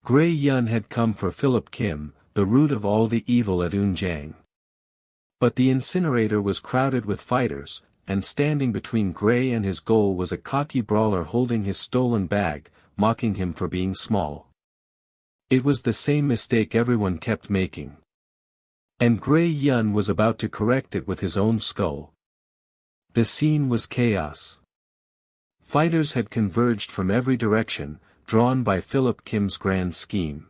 Gray Yun had come for Philip Kim, the root of all the evil at Unjiang. But the incinerator was crowded with fighters, and standing between Gray and his goal was a cocky brawler holding his stolen bag, mocking him for being small. It was the same mistake everyone kept making. And Gray Yun was about to correct it with his own skull. The scene was chaos. Fighters had converged from every direction, drawn by Philip Kim's grand scheme.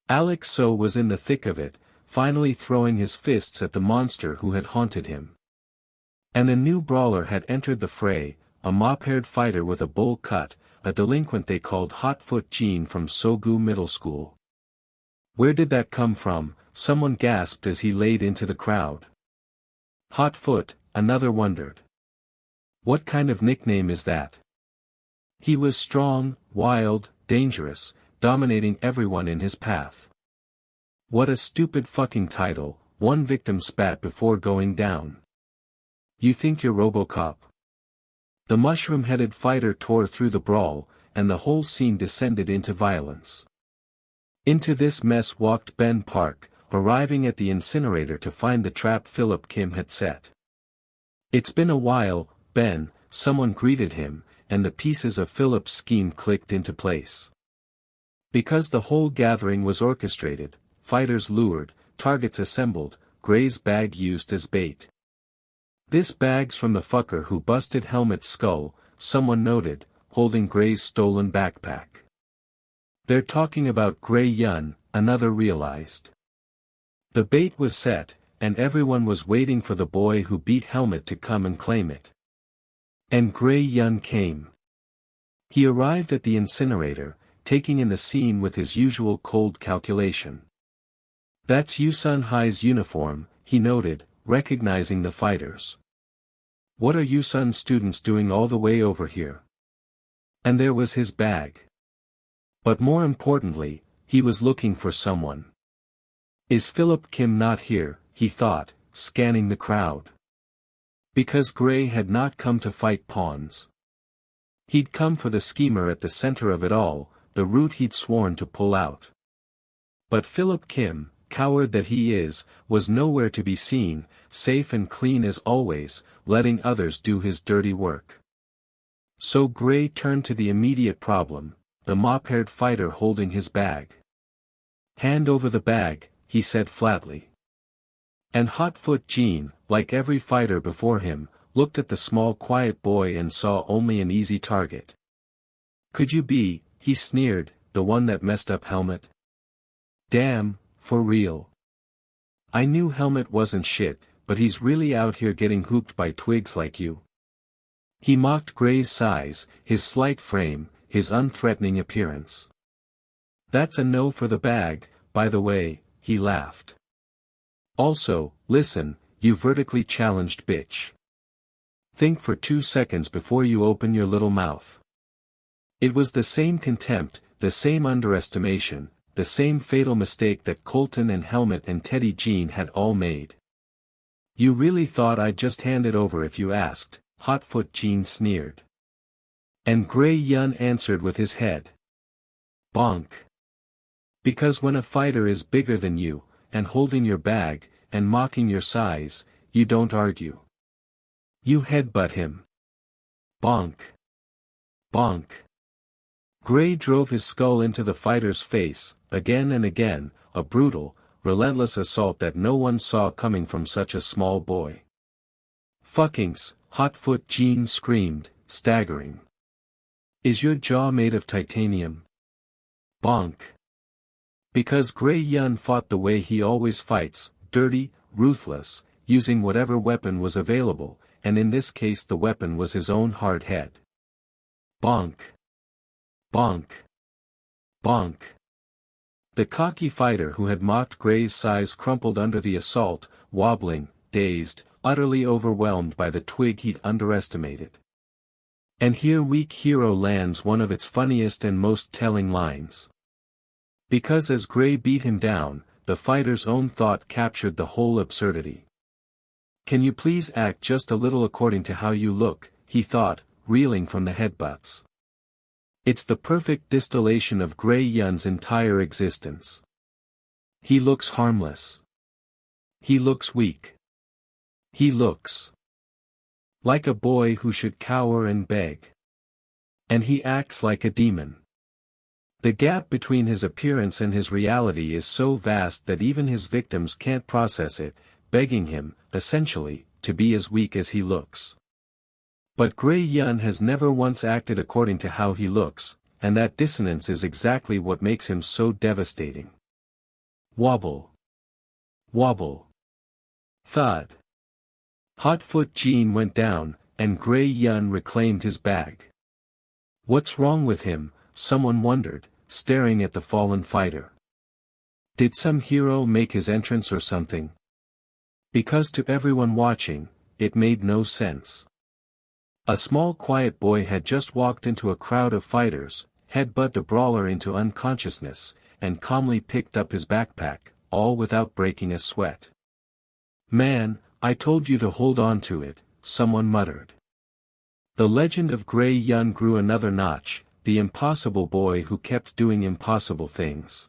Alex So was in the thick of it, finally throwing his fists at the monster who had haunted him. And a new brawler had entered the fray, a mop-haired fighter with a bowl cut, a delinquent they called Hotfoot Jean from Sogu Middle School. Where did that come from? Someone gasped as he laid into the crowd. Hotfoot, another wondered. What kind of nickname is that? He was strong, wild, dangerous, dominating everyone in his path. What a stupid fucking title, one victim spat before going down. You think you're RoboCop? The mushroom-headed fighter tore through the brawl, and the whole scene descended into violence. Into this mess walked Ben Park, arriving at the incinerator to find the trap Philip Kim had set. It's been a while, Ben, someone greeted him, and the pieces of Philip's scheme clicked into place. Because the whole gathering was orchestrated, fighters lured, targets assembled, Gray's bag used as bait. This bag's from the fucker who busted Helmet's skull, someone noted, holding Gray's stolen backpack. They're talking about Gray Yun, another realized. The bait was set, and everyone was waiting for the boy who beat Helmet to come and claim it. And Gray Yun came. He arrived at the incinerator, taking in the scene with his usual cold calculation. That's Yusun Hai's uniform, he noted, recognizing the fighters. What are Yusun students doing all the way over here? And there was his bag. But more importantly, he was looking for someone. Is Philip Kim not here, he thought, scanning the crowd. Because Gray had not come to fight pawns. He'd come for the schemer at the center of it all, the route he'd sworn to pull out. But Philip Kim, coward that he is, was nowhere to be seen, safe and clean as always, letting others do his dirty work. So Gray turned to the immediate problem, the mop-haired fighter holding his bag. Hand over the bag, he said flatly. And Hotfoot Jean, like every fighter before him, looked at the small quiet boy and saw only an easy target. Could you be, he sneered, the one that messed up Helmet? Damn, for real. I knew Helmet wasn't shit, but he's really out here getting hooped by twigs like you. He mocked Gray's size, his slight frame, his unthreatening appearance. That's a no for the bag, by the way, he laughed. Also, listen, you vertically challenged bitch. Think for 2 seconds before you open your little mouth. It was the same contempt, the same underestimation, the same fatal mistake that Colton and Helmet and Teddy Jean had all made. You really thought I'd just hand it over if you asked, Hotfoot Jean sneered. And Gray Yun answered with his head. Bonk. Because when a fighter is bigger than you, and holding your bag, and mocking your size, you don't argue. You headbutt him. Bonk. Bonk. Gray drove his skull into the fighter's face, again and again, a brutal, relentless assault that no one saw coming from such a small boy. Fuckings, Hotfoot Jean screamed, staggering. Is your jaw made of titanium? Bonk. Because Gray Yun fought the way he always fights, dirty, ruthless, using whatever weapon was available, and in this case the weapon was his own hard head. Bonk. Bonk. Bonk. The cocky fighter who had mocked Gray's size crumpled under the assault, wobbling, dazed, utterly overwhelmed by the twig he'd underestimated. And here weak hero lands one of its funniest and most telling lines. Because as Gray beat him down, the fighter's own thought captured the whole absurdity. Can you please act just a little according to how you look, he thought, reeling from the headbutts. It's the perfect distillation of Gray Yun's entire existence. He looks harmless. He looks weak. He looks like a boy who should cower and beg. And he acts like a demon. The gap between his appearance and his reality is so vast that even his victims can't process it, begging him, essentially, to be as weak as he looks. But Gray Yun has never once acted according to how he looks, and that dissonance is exactly what makes him so devastating. Wobble. Wobble. Thud. Hotfoot Jean went down, and Gray Yun reclaimed his bag. What's wrong with him, someone wondered, staring at the fallen fighter. Did some hero make his entrance or something? Because to everyone watching, it made no sense. A small quiet boy had just walked into a crowd of fighters, headbutt a brawler into unconsciousness, and calmly picked up his backpack, all without breaking a sweat. Man, I told you to hold on to it, someone muttered. The legend of Gray Yun grew another notch, the impossible boy who kept doing impossible things.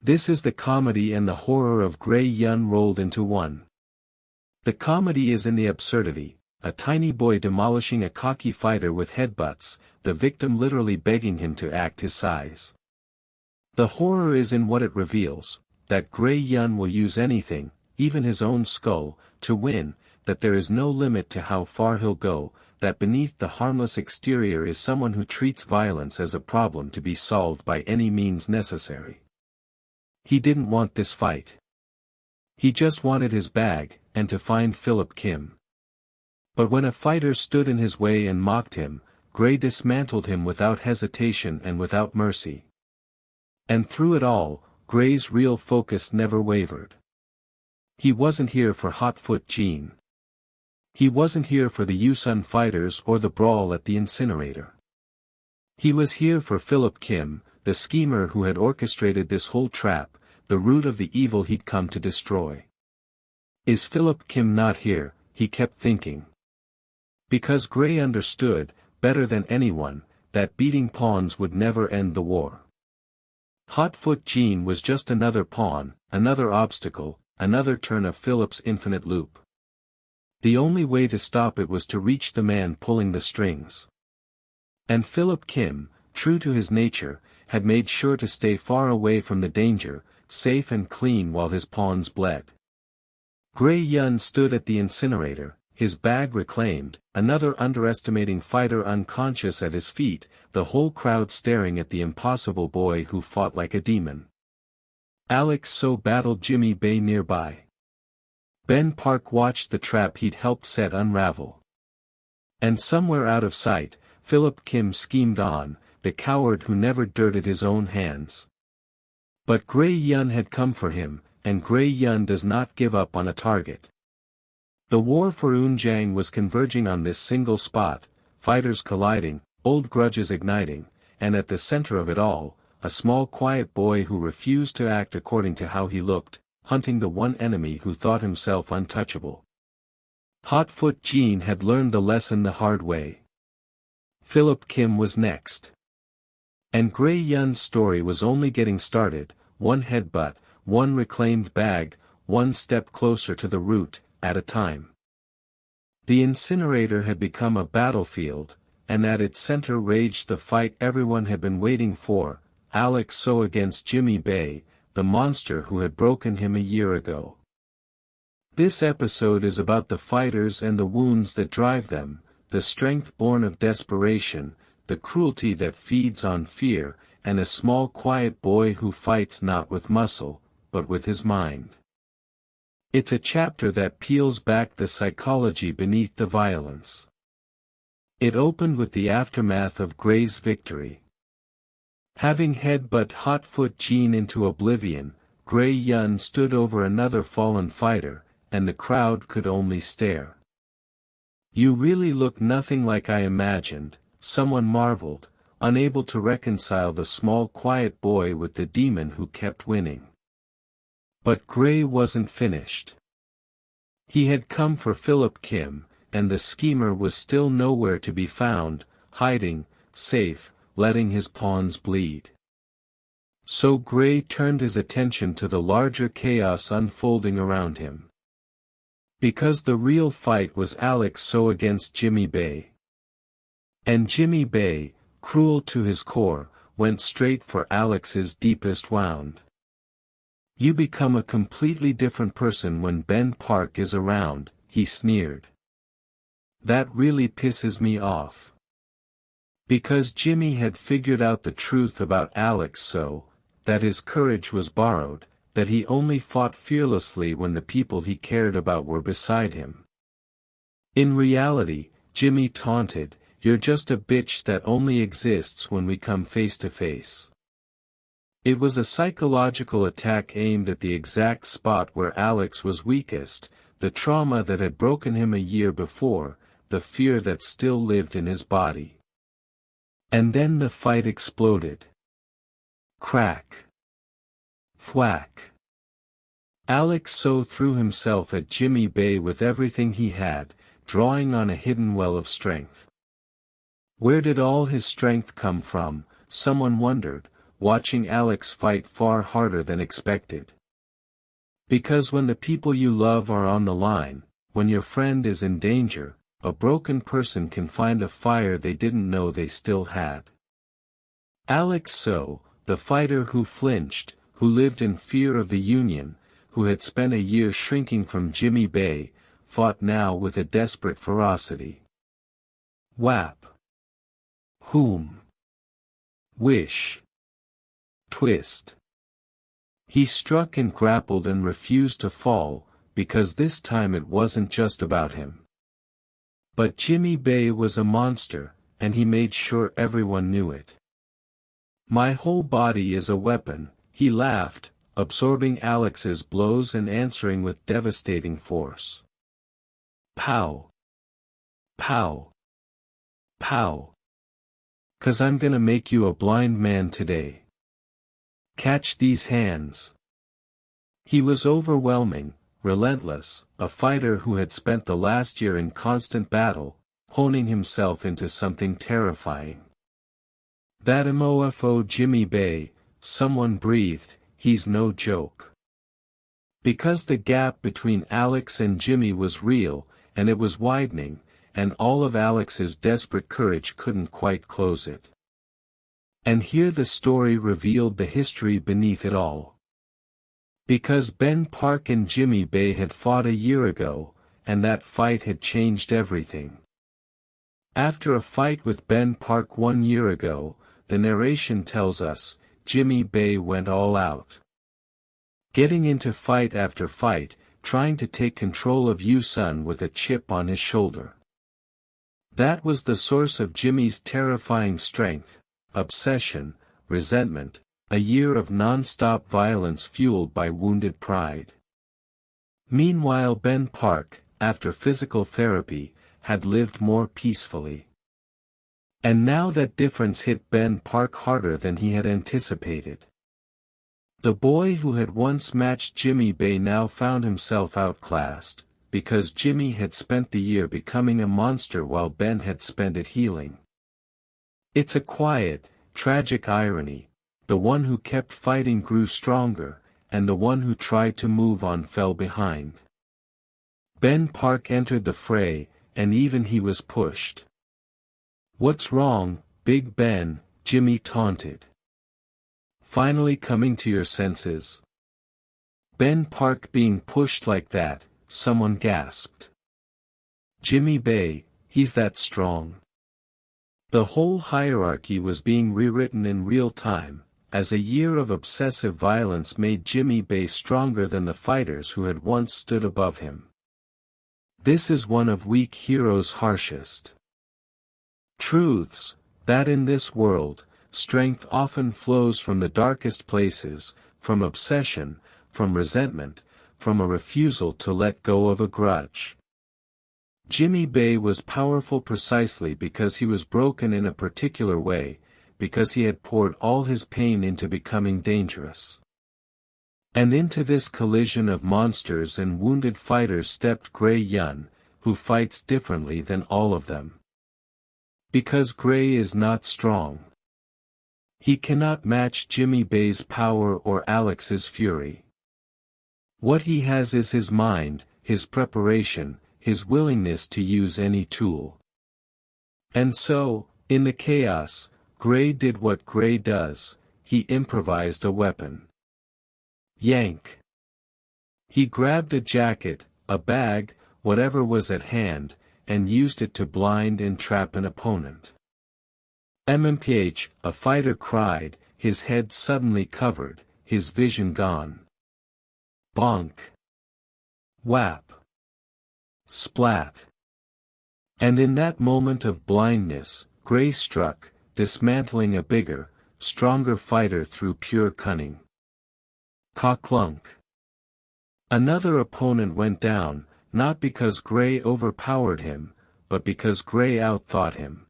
This is the comedy and the horror of Gray Yun rolled into one. The comedy is in the absurdity, a tiny boy demolishing a cocky fighter with headbutts, the victim literally begging him to act his size. The horror is in what it reveals, that Gray Yun will use anything, even his own skull, to win, that there is no limit to how far he'll go, that beneath the harmless exterior is someone who treats violence as a problem to be solved by any means necessary. He didn't want this fight. He just wanted his bag, and to find Philip Kim. But when a fighter stood in his way and mocked him, Gray dismantled him without hesitation and without mercy. And through it all, Gray's real focus never wavered. He wasn't here for Hotfoot Jean. He wasn't here for the Yusun fighters or the brawl at the incinerator. He was here for Philip Kim, the schemer who had orchestrated this whole trap, the root of the evil he'd come to destroy. Is Philip Kim not here, he kept thinking. Because Gray understood, better than anyone, that beating pawns would never end the war. Hotfoot Jean was just another pawn, another obstacle, another turn of Philip's infinite loop. The only way to stop it was to reach the man pulling the strings. And Philip Kim, true to his nature, had made sure to stay far away from the danger, safe and clean while his pawns bled. Gray Yun stood at the incinerator, his bag reclaimed, another underestimating fighter unconscious at his feet, the whole crowd staring at the impossible boy who fought like a demon. Alex So battled Jimmy Bay nearby. Ben Park watched the trap he'd helped set unravel. And somewhere out of sight, Philip Kim schemed on, the coward who never dirted his own hands. But Gray Yun had come for him, and Gray Yun does not give up on a target. The war for Unjang was converging on this single spot, fighters colliding, old grudges igniting, and at the center of it all, a small quiet boy who refused to act according to how he looked, hunting the one enemy who thought himself untouchable. Hotfoot Jean had learned the lesson the hard way. Philip Kim was next. And Gray Yun's story was only getting started, one headbutt, one reclaimed bag, one step closer to the root, at a time. The incinerator had become a battlefield, and at its center raged the fight everyone had been waiting for, Alex So against Jimmy Bay, the monster who had broken him a year ago. This episode is about the fighters and the wounds that drive them, the strength born of desperation, the cruelty that feeds on fear, and a small quiet boy who fights not with muscle, but with his mind. It's a chapter that peels back the psychology beneath the violence. It opened with the aftermath of Gray's victory. Having headbutt Hotfoot Jean into oblivion, Gray Yun stood over another fallen fighter, and the crowd could only stare. "You really look nothing like I imagined," someone marveled, unable to reconcile the small quiet boy with the demon who kept winning. But Gray wasn't finished. He had come for Philip Kim, and the schemer was still nowhere to be found, hiding, safe, letting his pawns bleed. So Gray turned his attention to the larger chaos unfolding around him. Because the real fight was Alex So against Jimmy Bay. And Jimmy Bay, cruel to his core, went straight for Alex's deepest wound. "You become a completely different person when Ben Park is around," he sneered. "That really pisses me off." Because Jimmy had figured out the truth about Alex So, that his courage was borrowed, that he only fought fearlessly when the people he cared about were beside him. In reality, Jimmy taunted, "You're just a bitch that only exists when we come face to face." It was a psychological attack aimed at the exact spot where Alex was weakest, the trauma that had broken him a year before, the fear that still lived in his body. And then the fight exploded. Crack. Thwack. Alex So threw himself at Jimmy Bay with everything he had, drawing on a hidden well of strength. Where did all his strength come from, someone wondered, watching Alex fight far harder than expected. Because when the people you love are on the line, when your friend is in danger, a broken person can find a fire they didn't know they still had. Alex So, the fighter who flinched, who lived in fear of the Union, who had spent a year shrinking from Jimmy Bay, fought now with a desperate ferocity. Whap. Whom. Wish. Twist. He struck and grappled and refused to fall, because this time it wasn't just about him. But Jimmy Bay was a monster, and he made sure everyone knew it. "My whole body is a weapon," he laughed, absorbing Alex's blows and answering with devastating force. Pow. Pow. Pow. "'Cause I'm gonna make you a blind man today. Catch these hands." He was overwhelming, relentless, a fighter who had spent the last year in constant battle, honing himself into something terrifying. "That MOFO Jimmy Bay," someone breathed, "he's no joke." Because the gap between Alex and Jimmy was real, and it was widening, and all of Alex's desperate courage couldn't quite close it. And here the story revealed the history beneath it all. Because Ben Park and Jimmy Bay had fought a year ago, and that fight had changed everything. After a fight with Ben Park 1 year ago, the narration tells us, Jimmy Bay went all out. Getting into fight after fight, trying to take control of Yusun with a chip on his shoulder. That was the source of Jimmy's terrifying strength, obsession, resentment, a year of non-stop violence fueled by wounded pride. Meanwhile Ben Park, after physical therapy, had lived more peacefully. And now that difference hit Ben Park harder than he had anticipated. The boy who had once matched Jimmy Bay now found himself outclassed, because Jimmy had spent the year becoming a monster while Ben had spent it healing. It's a quiet, tragic irony. The one who kept fighting grew stronger, and the one who tried to move on fell behind. Ben Park entered the fray, and even he was pushed. "What's wrong, Big Ben?" Jimmy taunted. "Finally coming to your senses?" Ben Park being pushed like that, someone gasped. "Jimmy Bay, he's that strong." The whole hierarchy was being rewritten in real time, as a year of obsessive violence made Jimmy Bay stronger than the fighters who had once stood above him. This is one of weak heroes' harshest truths, that in this world, strength often flows from the darkest places, from obsession, from resentment, from a refusal to let go of a grudge. Jimmy Bay was powerful precisely because he was broken in a particular way, because he had poured all his pain into becoming dangerous. And into this collision of monsters and wounded fighters stepped Gray Yun, who fights differently than all of them. Because Gray is not strong. He cannot match Jimmy Bay's power or Alex's fury. What he has is his mind, his preparation, his willingness to use any tool. And so, in the chaos, Gray did what Gray does, he improvised a weapon. Yank. He grabbed a jacket, a bag, whatever was at hand, and used it to blind and trap an opponent. MMPH, a fighter cried, his head suddenly covered, his vision gone. Bonk. Whap. Splat. And in that moment of blindness, Gray struck, dismantling a bigger, stronger fighter through pure cunning. Ka-clunk. Another opponent went down, not because Gray overpowered him, but because Gray outthought him.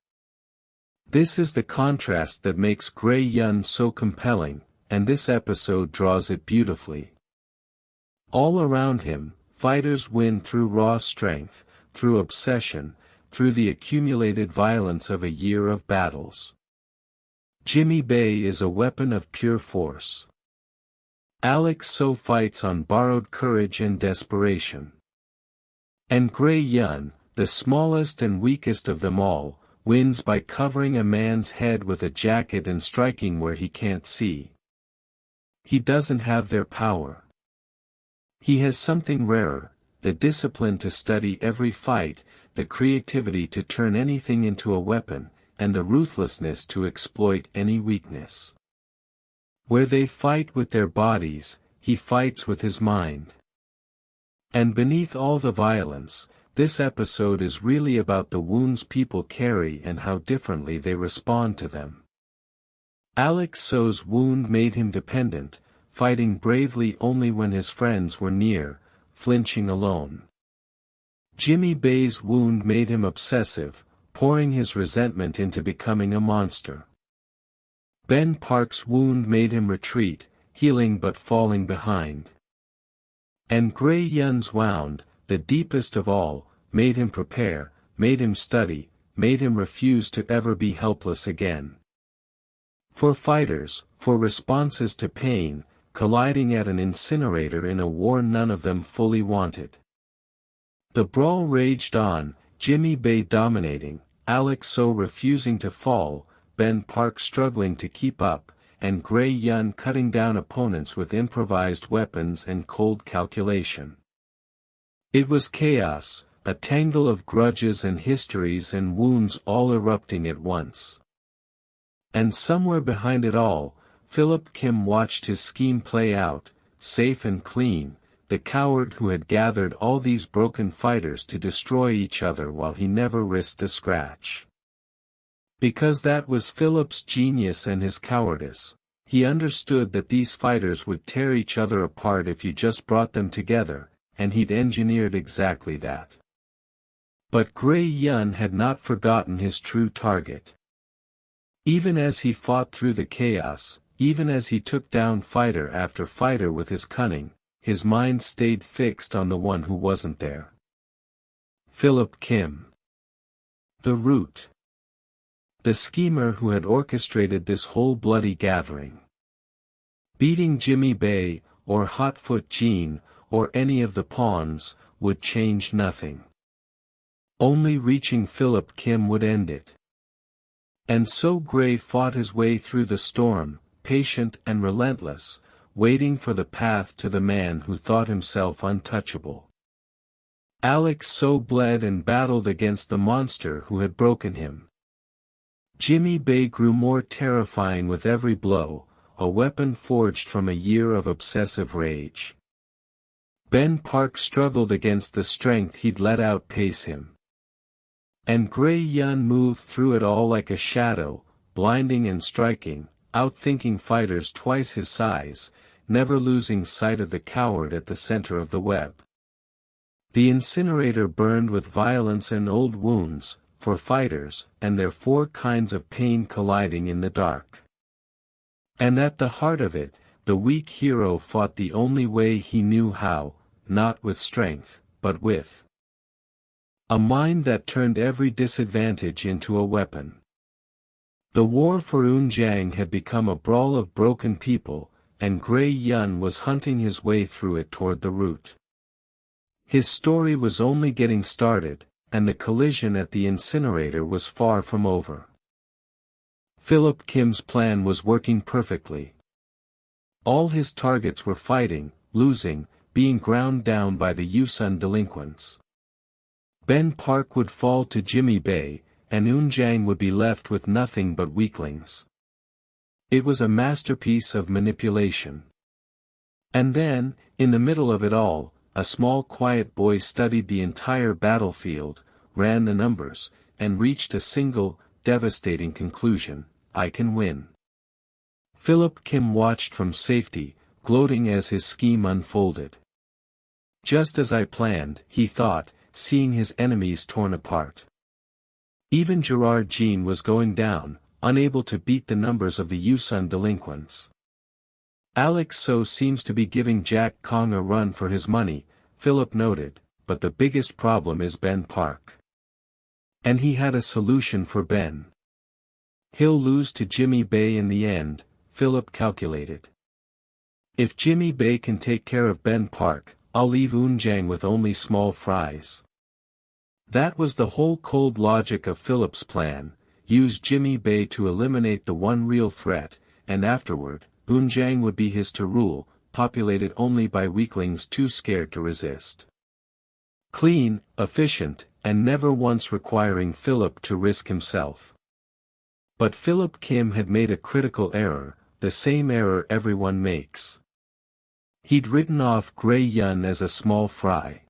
This is the contrast that makes Gray Yun so compelling, and this episode draws it beautifully. All around him, fighters win through raw strength, through obsession, through the accumulated violence of a year of battles. Jimmy Bay is a weapon of pure force. Alex So fights on borrowed courage and desperation. And Gray Yun, the smallest and weakest of them all, wins by covering a man's head with a jacket and striking where he can't see. He doesn't have their power. He has something rarer, the discipline to study every fight, the creativity to turn anything into a weapon, and the ruthlessness to exploit any weakness. Where they fight with their bodies, he fights with his mind. And beneath all the violence, this episode is really about the wounds people carry and how differently they respond to them. Alex So's wound made him dependent, fighting bravely only when his friends were near, flinching alone. Jimmy Bay's wound made him obsessive, pouring his resentment into becoming a monster. Ben Park's wound made him retreat, healing but falling behind. And Gray Yun's wound, the deepest of all, made him prepare, made him study, made him refuse to ever be helpless again. For fighters, for responses to pain, colliding at an incinerator in a war none of them fully wanted. The brawl raged on, Jimmy Bay dominating, Alex So refusing to fall, Ben Park struggling to keep up, and Gray Yun cutting down opponents with improvised weapons and cold calculation. It was chaos, a tangle of grudges and histories and wounds all erupting at once. And somewhere behind it all, Philip Kim watched his scheme play out, safe and clean, the coward who had gathered all these broken fighters to destroy each other while he never risked a scratch. Because that was Philip's genius and his cowardice. He understood that these fighters would tear each other apart if you just brought them together, and he'd engineered exactly that. But Gray Yun had not forgotten his true target. Even as he fought through the chaos, even as he took down fighter after fighter with his cunning, his mind stayed fixed on the one who wasn't there. Philip Kim. The Root. The schemer who had orchestrated this whole bloody gathering. Beating Jimmy Bay, or Hotfoot Jean, or any of the pawns, would change nothing. Only reaching Philip Kim would end it. And so Gray fought his way through the storm, patient and relentless, waiting for the path to the man who thought himself untouchable. Alex So bled and battled against the monster who had broken him. Jimmy Bay grew more terrifying with every blow, a weapon forged from a year of obsessive rage. Ben Park struggled against the strength he'd let outpace him. And Gray Yun moved through it all like a shadow, blinding and striking, outthinking fighters twice his size, never losing sight of the coward at the center of the web. The incinerator burned with violence and old wounds, for fighters, and their four kinds of pain colliding in the dark. And at the heart of it, the weak hero fought the only way he knew how, not with strength, but with a mind that turned every disadvantage into a weapon. The war for Unjiang had become a brawl of broken people, and Gray Yun was hunting his way through it toward the root. His story was only getting started, and the collision at the incinerator was far from over. Philip Kim's plan was working perfectly. All his targets were fighting, losing, being ground down by the Yusun delinquents. Ben Park would fall to Jimmy Bay, and Unjiang would be left with nothing but weaklings. It was a masterpiece of manipulation. And then, in the middle of it all, a small quiet boy studied the entire battlefield, ran the numbers, and reached a single, devastating conclusion: I can win. Philip Kim watched from safety, gloating as his scheme unfolded. Just as I planned, he thought, seeing his enemies torn apart. Even Gerard Jean was going down, unable to beat the numbers of the Yusun delinquents. Alex So seems to be giving Jack Kong a run for his money, Philip noted, but the biggest problem is Ben Park. And he had a solution for Ben. He'll lose to Jimmy Bay in the end, Philip calculated. If Jimmy Bay can take care of Ben Park, I'll leave Unjiang with only small fries. That was the whole cold logic of Philip's plan: use Jimmy Bay to eliminate the one real threat, and afterward, Unjiang would be his to rule, populated only by weaklings too scared to resist. Clean, efficient, and never once requiring Philip to risk himself. But Philip Kim had made a critical error, the same error everyone makes. He'd written off Gray Yun as a small fry.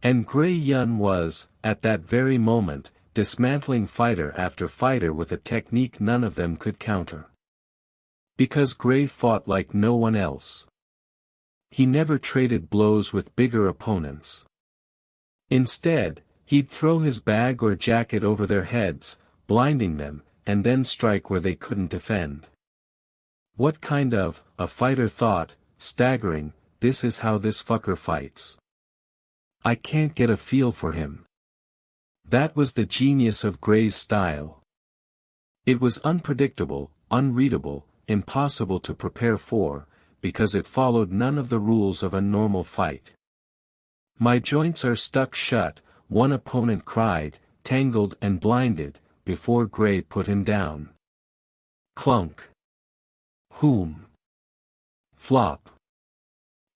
And Gray Yun was, at that very moment, dismantling fighter after fighter with a technique none of them could counter. Because Gray fought like no one else. He never traded blows with bigger opponents. Instead, he'd throw his bag or jacket over their heads, blinding them, and then strike where they couldn't defend. What kind of, a fighter thought, staggering, this is how this fucker fights. I can't get a feel for him. That was the genius of Gray's style. It was unpredictable, unreadable, impossible to prepare for, because it followed none of the rules of a normal fight. My joints are stuck shut, one opponent cried, tangled and blinded, before Gray put him down. Clunk. Whom. Flop.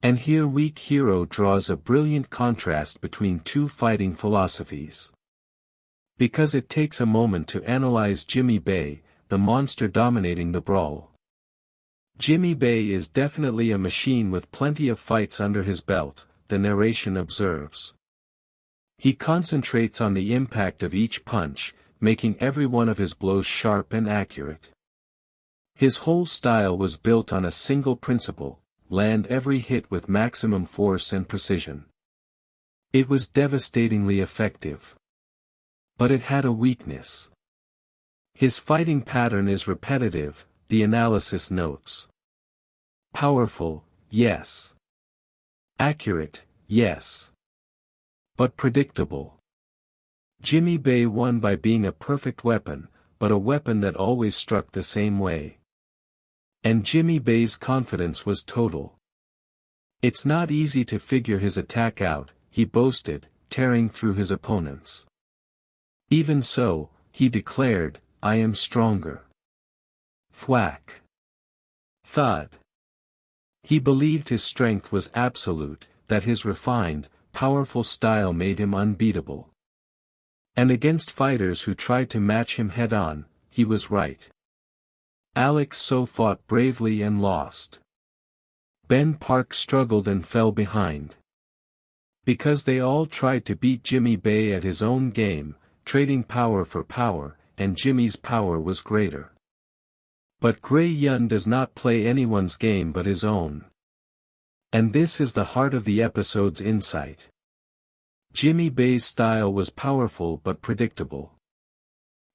And here weak hero draws a brilliant contrast between two fighting philosophies. Because it takes a moment to analyze Jimmy Bay, the monster dominating the brawl. Jimmy Bay is definitely a machine with plenty of fights under his belt, the narration observes. He concentrates on the impact of each punch, making every one of his blows sharp and accurate. His whole style was built on a single principle: land every hit with maximum force and precision. It was devastatingly effective. But it had a weakness. His fighting pattern is repetitive, the analysis notes. Powerful, yes. Accurate, yes. But predictable. Jimmy Bay won by being a perfect weapon, but a weapon that always struck the same way. And Jimmy Bay's confidence was total. It's not easy to figure his attack out, he boasted, tearing through his opponents. Even so, he declared, I am stronger. Thwack. Thud. He believed his strength was absolute, that his refined, powerful style made him unbeatable. And against fighters who tried to match him head-on, he was right. Alex So fought bravely and lost. Ben Park struggled and fell behind. Because they all tried to beat Jimmy Bay at his own game, trading power for power, and Jimmy's power was greater. But Gray Yun does not play anyone's game but his own. And this is the heart of the episode's insight. Jimmy Bay's style was powerful but predictable.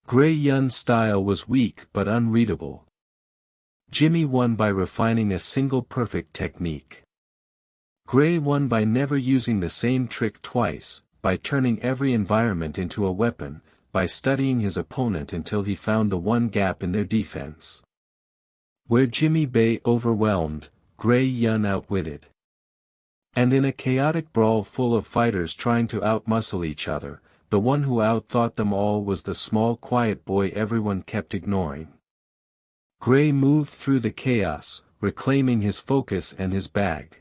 Gray Yun's style was weak but unreadable. Jimmy won by refining a single perfect technique. Gray won by never using the same trick twice, by turning every environment into a weapon, by studying his opponent until he found the one gap in their defense. Where Jimmy Bei overwhelmed, Gray Yun outwitted. And in a chaotic brawl full of fighters trying to outmuscle each other, the one who outthought them all was the small quiet boy everyone kept ignoring. Gray moved through the chaos, reclaiming his focus and his bag.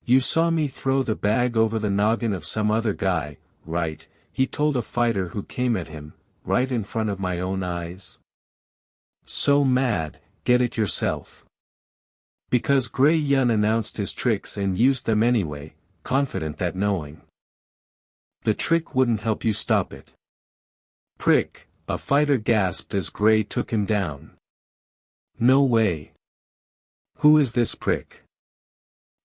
"You saw me throw the bag over the noggin of some other guy, right?" he told a fighter who came at him, "right in front of my own eyes. So mad, get it yourself." Because Gray Yun announced his tricks and used them anyway, confident that knowing the trick wouldn't help you stop it. "Prick," a fighter gasped as Gray took him down. "No way. Who is this prick?"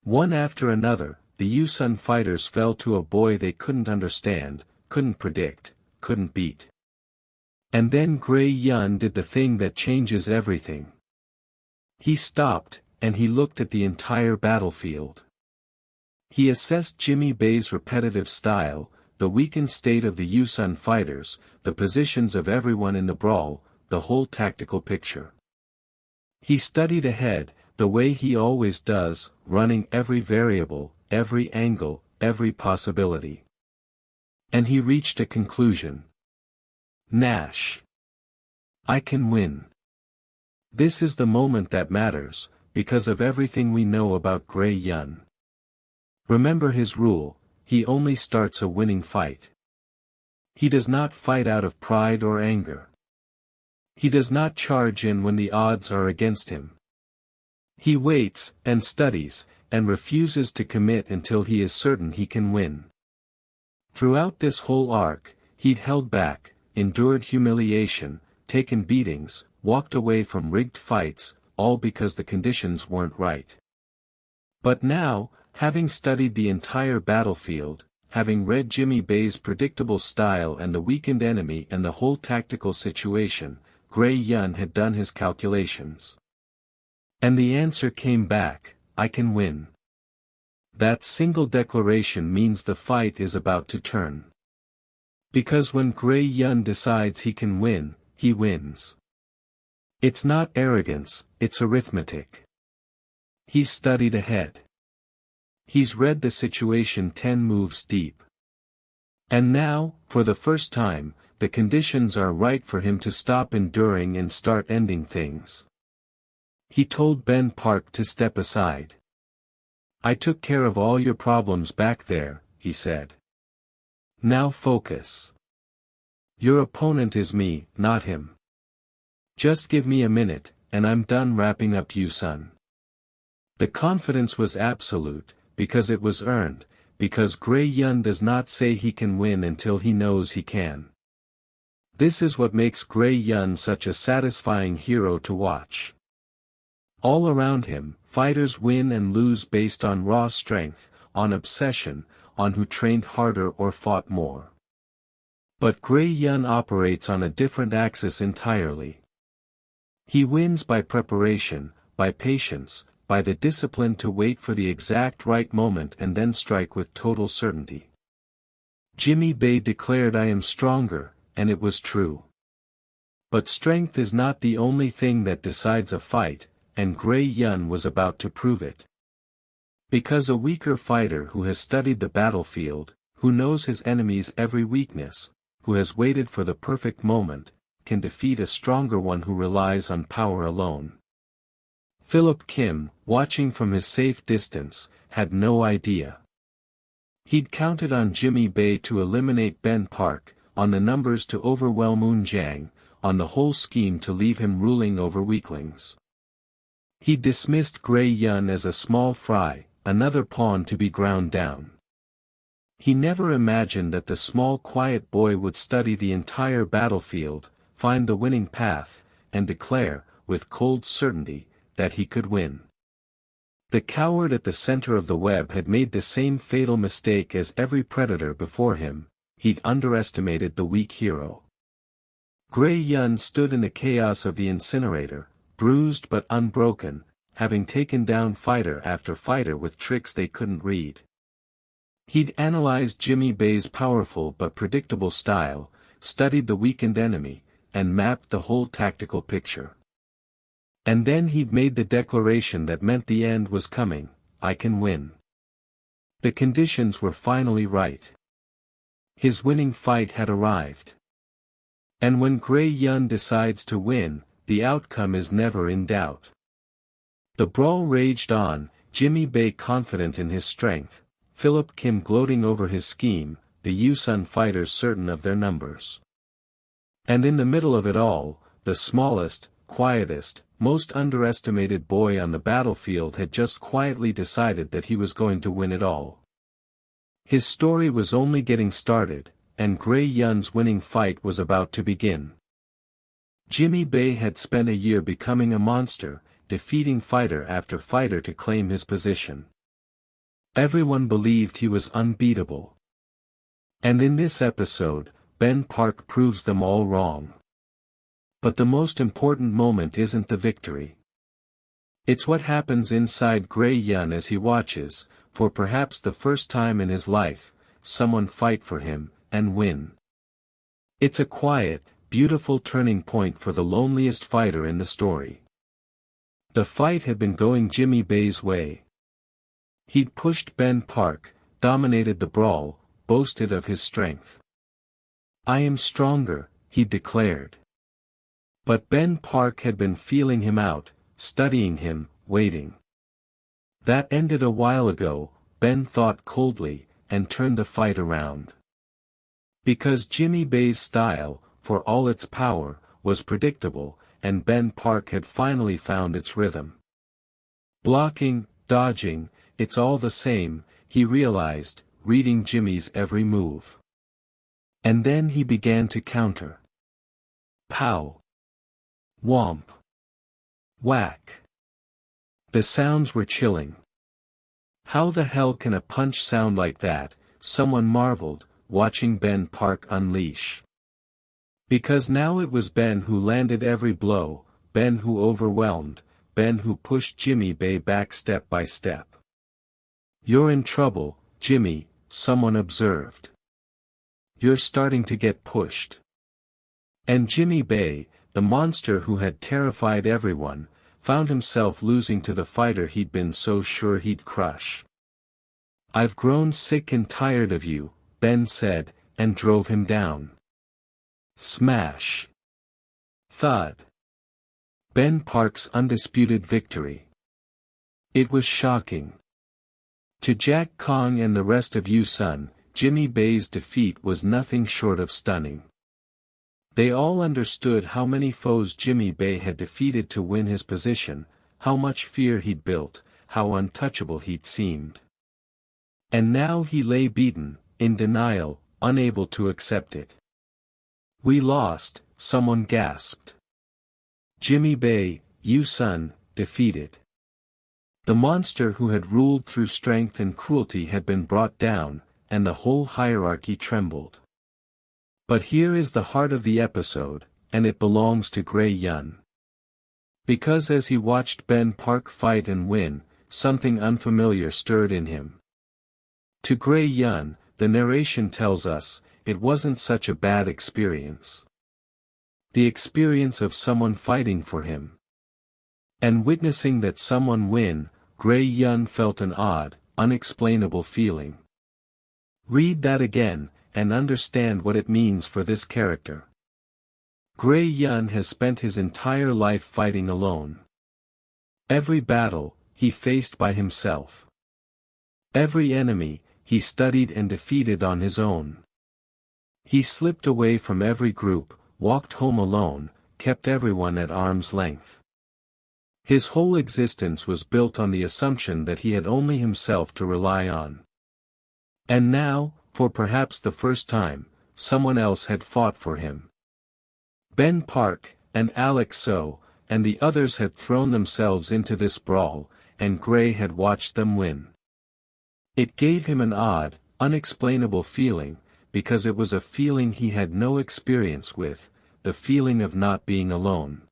One after another, the Yusun fighters fell to a boy they couldn't understand, couldn't predict, couldn't beat. And then Gray Yun did the thing that changes everything. He stopped, and he looked at the entire battlefield. He assessed Jimmy Bei's repetitive style, the weakened state of the Yusun fighters, the positions of everyone in the brawl, the whole tactical picture. He studied ahead, the way he always does, running every variable, every angle, every possibility. And he reached a conclusion. Nash. I can win. This is the moment that matters, because of everything we know about Gray Yun. Remember his rule, he only starts a winning fight. He does not fight out of pride or anger. He does not charge in when the odds are against him. He waits, and studies, and refuses to commit until he is certain he can win. Throughout this whole arc, he'd held back, endured humiliation, taken beatings, walked away from rigged fights, all because the conditions weren't right. But now, having studied the entire battlefield, having read Jimmy Bei's predictable style and the weakened enemy and the whole tactical situation, Gray Yun had done his calculations. And the answer came back, I can win. That single declaration means the fight is about to turn. Because when Gray Yun decides he can win, he wins. It's not arrogance, it's arithmetic. He's studied ahead. He's read the situation 10 moves deep. And now, for the first time, the conditions are right for him to stop enduring and start ending things. He told Ben Park to step aside. I took care of all your problems back there, he said. Now focus. Your opponent is me, not him. Just give me a minute, and I'm done wrapping up you, son. The confidence was absolute, because it was earned, because Gray Yun does not say he can win until he knows he can. This is what makes Gray Yun such a satisfying hero to watch. All around him, fighters win and lose based on raw strength, on obsession, on who trained harder or fought more. But Gray Yun operates on a different axis entirely. He wins by preparation, by patience, by the discipline to wait for the exact right moment and then strike with total certainty. Jimmy Bei declared I am stronger, and it was true. But strength is not the only thing that decides a fight, and Gray Yun was about to prove it. Because a weaker fighter who has studied the battlefield, who knows his enemy's every weakness, who has waited for the perfect moment, can defeat a stronger one who relies on power alone. Philip Kim, watching from his safe distance, had no idea. He'd counted on Jimmy Bei to eliminate Ben Park, on the numbers to overwhelm Eun Jang, on the whole scheme to leave him ruling over weaklings. He dismissed Gray Yun as a small fry, another pawn to be ground down. He never imagined that the small quiet boy would study the entire battlefield, find the winning path, and declare, with cold certainty, that he could win. The coward at the center of the web had made the same fatal mistake as every predator before him, he'd underestimated the weak hero. Gray Yun stood in the chaos of the incinerator, bruised but unbroken, having taken down fighter after fighter with tricks they couldn't read. He'd analyzed Jimmy Bei's powerful but predictable style, studied the weakened enemy, and mapped the whole tactical picture. And then he'd made the declaration that meant the end was coming: I can win. The conditions were finally right. His winning fight had arrived. And when Gray Yun decides to win, the outcome is never in doubt. The brawl raged on, Jimmy Bay confident in his strength, Philip Kim gloating over his scheme, the Yusun fighters certain of their numbers. And in the middle of it all, the smallest, quietest, most underestimated boy on the battlefield had just quietly decided that he was going to win it all. His story was only getting started, and Gray Yun's winning fight was about to begin. Jimmy Bay had spent a year becoming a monster, defeating fighter after fighter to claim his position. Everyone believed he was unbeatable. And in this episode, Ben Park proves them all wrong. But the most important moment isn't the victory. It's what happens inside Gray Yun as he watches, for perhaps the first time in his life, someone fight for him, and win. It's a quiet, beautiful turning point for the loneliest fighter in the story. The fight had been going Jimmy Bay's way. He'd pushed Ben Park, dominated the brawl, boasted of his strength. I am stronger, he declared. But Ben Park had been feeling him out, studying him, waiting. That ended a while ago, Ben thought coldly, and turned the fight around. Because Jimmy Bay's style, for all its power, was predictable, and Ben Park had finally found its rhythm. Blocking, dodging, it's all the same, he realized, reading Jimmy's every move. And then he began to counter. Pow! Whomp! Whack! The sounds were chilling. How the hell can a punch sound like that, someone marveled, watching Ben Park unleash. Because now it was Ben who landed every blow, Ben who overwhelmed, Ben who pushed Jimmy Bay back step by step. You're in trouble, Jimmy, someone observed. You're starting to get pushed. And Jimmy Bay, the monster who had terrified everyone, found himself losing to the fighter he'd been so sure he'd crush. I've grown sick and tired of you, Ben said, and drove him down. Smash! Thud! Ben Park's undisputed victory. It was shocking. To Jack Kong and the rest of Yusun, Jimmy Bay's defeat was nothing short of stunning. They all understood how many foes Jimmy Bay had defeated to win his position, how much fear he'd built, how untouchable he'd seemed. And now he lay beaten, in denial, unable to accept it. We lost, someone gasped. Jimmy Bay, Yusun, defeated. The monster who had ruled through strength and cruelty had been brought down, and the whole hierarchy trembled. But here is the heart of the episode, and it belongs to Gray Yun. Because as he watched Ben Park fight and win, something unfamiliar stirred in him. To Gray Yun, the narration tells us, it wasn't such a bad experience. The experience of someone fighting for him. And witnessing that someone win, Gray Yun felt an odd, unexplainable feeling. Read that again, and understand what it means for this character. Gray Yun has spent his entire life fighting alone. Every battle, he faced by himself. Every enemy, he studied and defeated on his own. He slipped away from every group, walked home alone, kept everyone at arm's length. His whole existence was built on the assumption that he had only himself to rely on. And now, for perhaps the first time, someone else had fought for him. Ben Park, and Alex So, and the others had thrown themselves into this brawl, and Gray had watched them win. It gave him an odd, unexplainable feeling, because it was a feeling he had no experience with, the feeling of not being alone.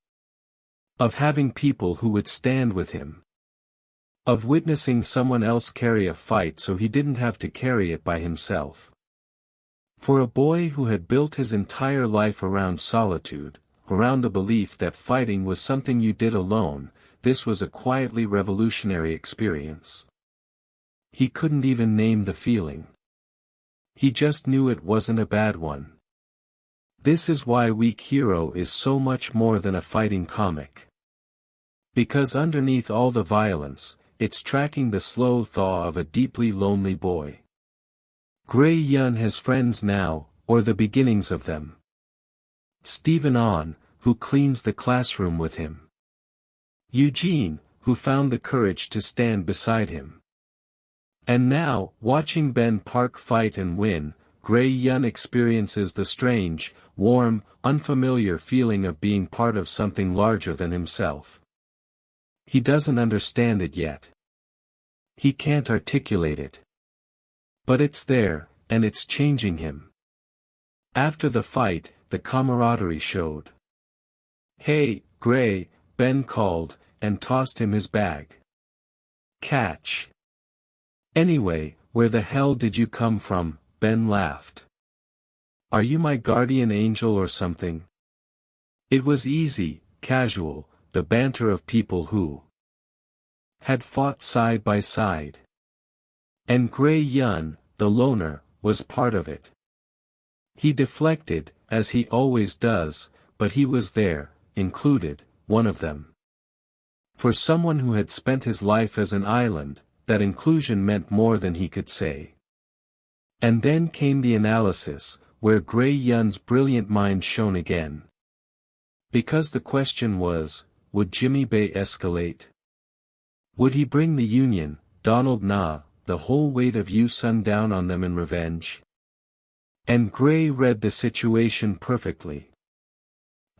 Of having people who would stand with him. Of witnessing someone else carry a fight so he didn't have to carry it by himself. For a boy who had built his entire life around solitude, around the belief that fighting was something you did alone, this was a quietly revolutionary experience. He couldn't even name the feeling. He just knew it wasn't a bad one. This is why Weak Hero is so much more than a fighting comic. Because underneath all the violence, it's tracking the slow thaw of a deeply lonely boy. Gray Yun has friends now, or the beginnings of them. Stephen On, who cleans the classroom with him. Eugene, who found the courage to stand beside him. And now, watching Ben Park fight and win, Gray Yun experiences the strange, warm, unfamiliar feeling of being part of something larger than himself. He doesn't understand it yet. He can't articulate it. But it's there, and it's changing him. After the fight, the camaraderie showed. "Hey, Gray," Ben called, and tossed him his bag. "Catch." "Anyway, where the hell did you come from?" Ben laughed. "Are you my guardian angel or something?" It was easy, casual, the banter of people who had fought side by side. And Gray Yun, the loner, was part of it. He deflected, as he always does, but he was there, included, one of them. For someone who had spent his life as an island, that inclusion meant more than he could say. And then came the analysis, where Gray Yun's brilliant mind shone again. Because the question was, would Jimmy Bay escalate? Would he bring the Union, Donald Na, the whole weight of Yu-Sun down on them in revenge? And Gray read the situation perfectly.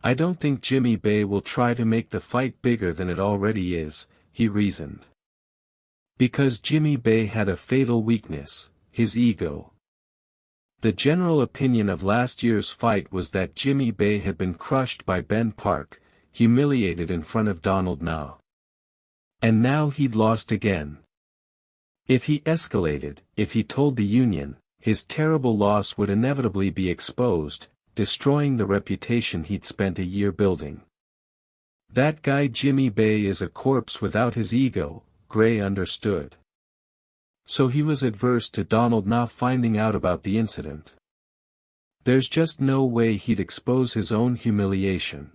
"I don't think Jimmy Bay will try to make the fight bigger than it already is," he reasoned. Because Jimmy Bay had a fatal weakness, his ego. The general opinion of last year's fight was that Jimmy Bay had been crushed by Ben Park, humiliated in front of Donald Na. And now he'd lost again. If he escalated, if he told the Union, his terrible loss would inevitably be exposed, destroying the reputation he'd spent a year building. That guy Jimmy Bay is a corpse without his ego, Gray understood. So he was adverse to Donald Na finding out about the incident. There's just no way he'd expose his own humiliation.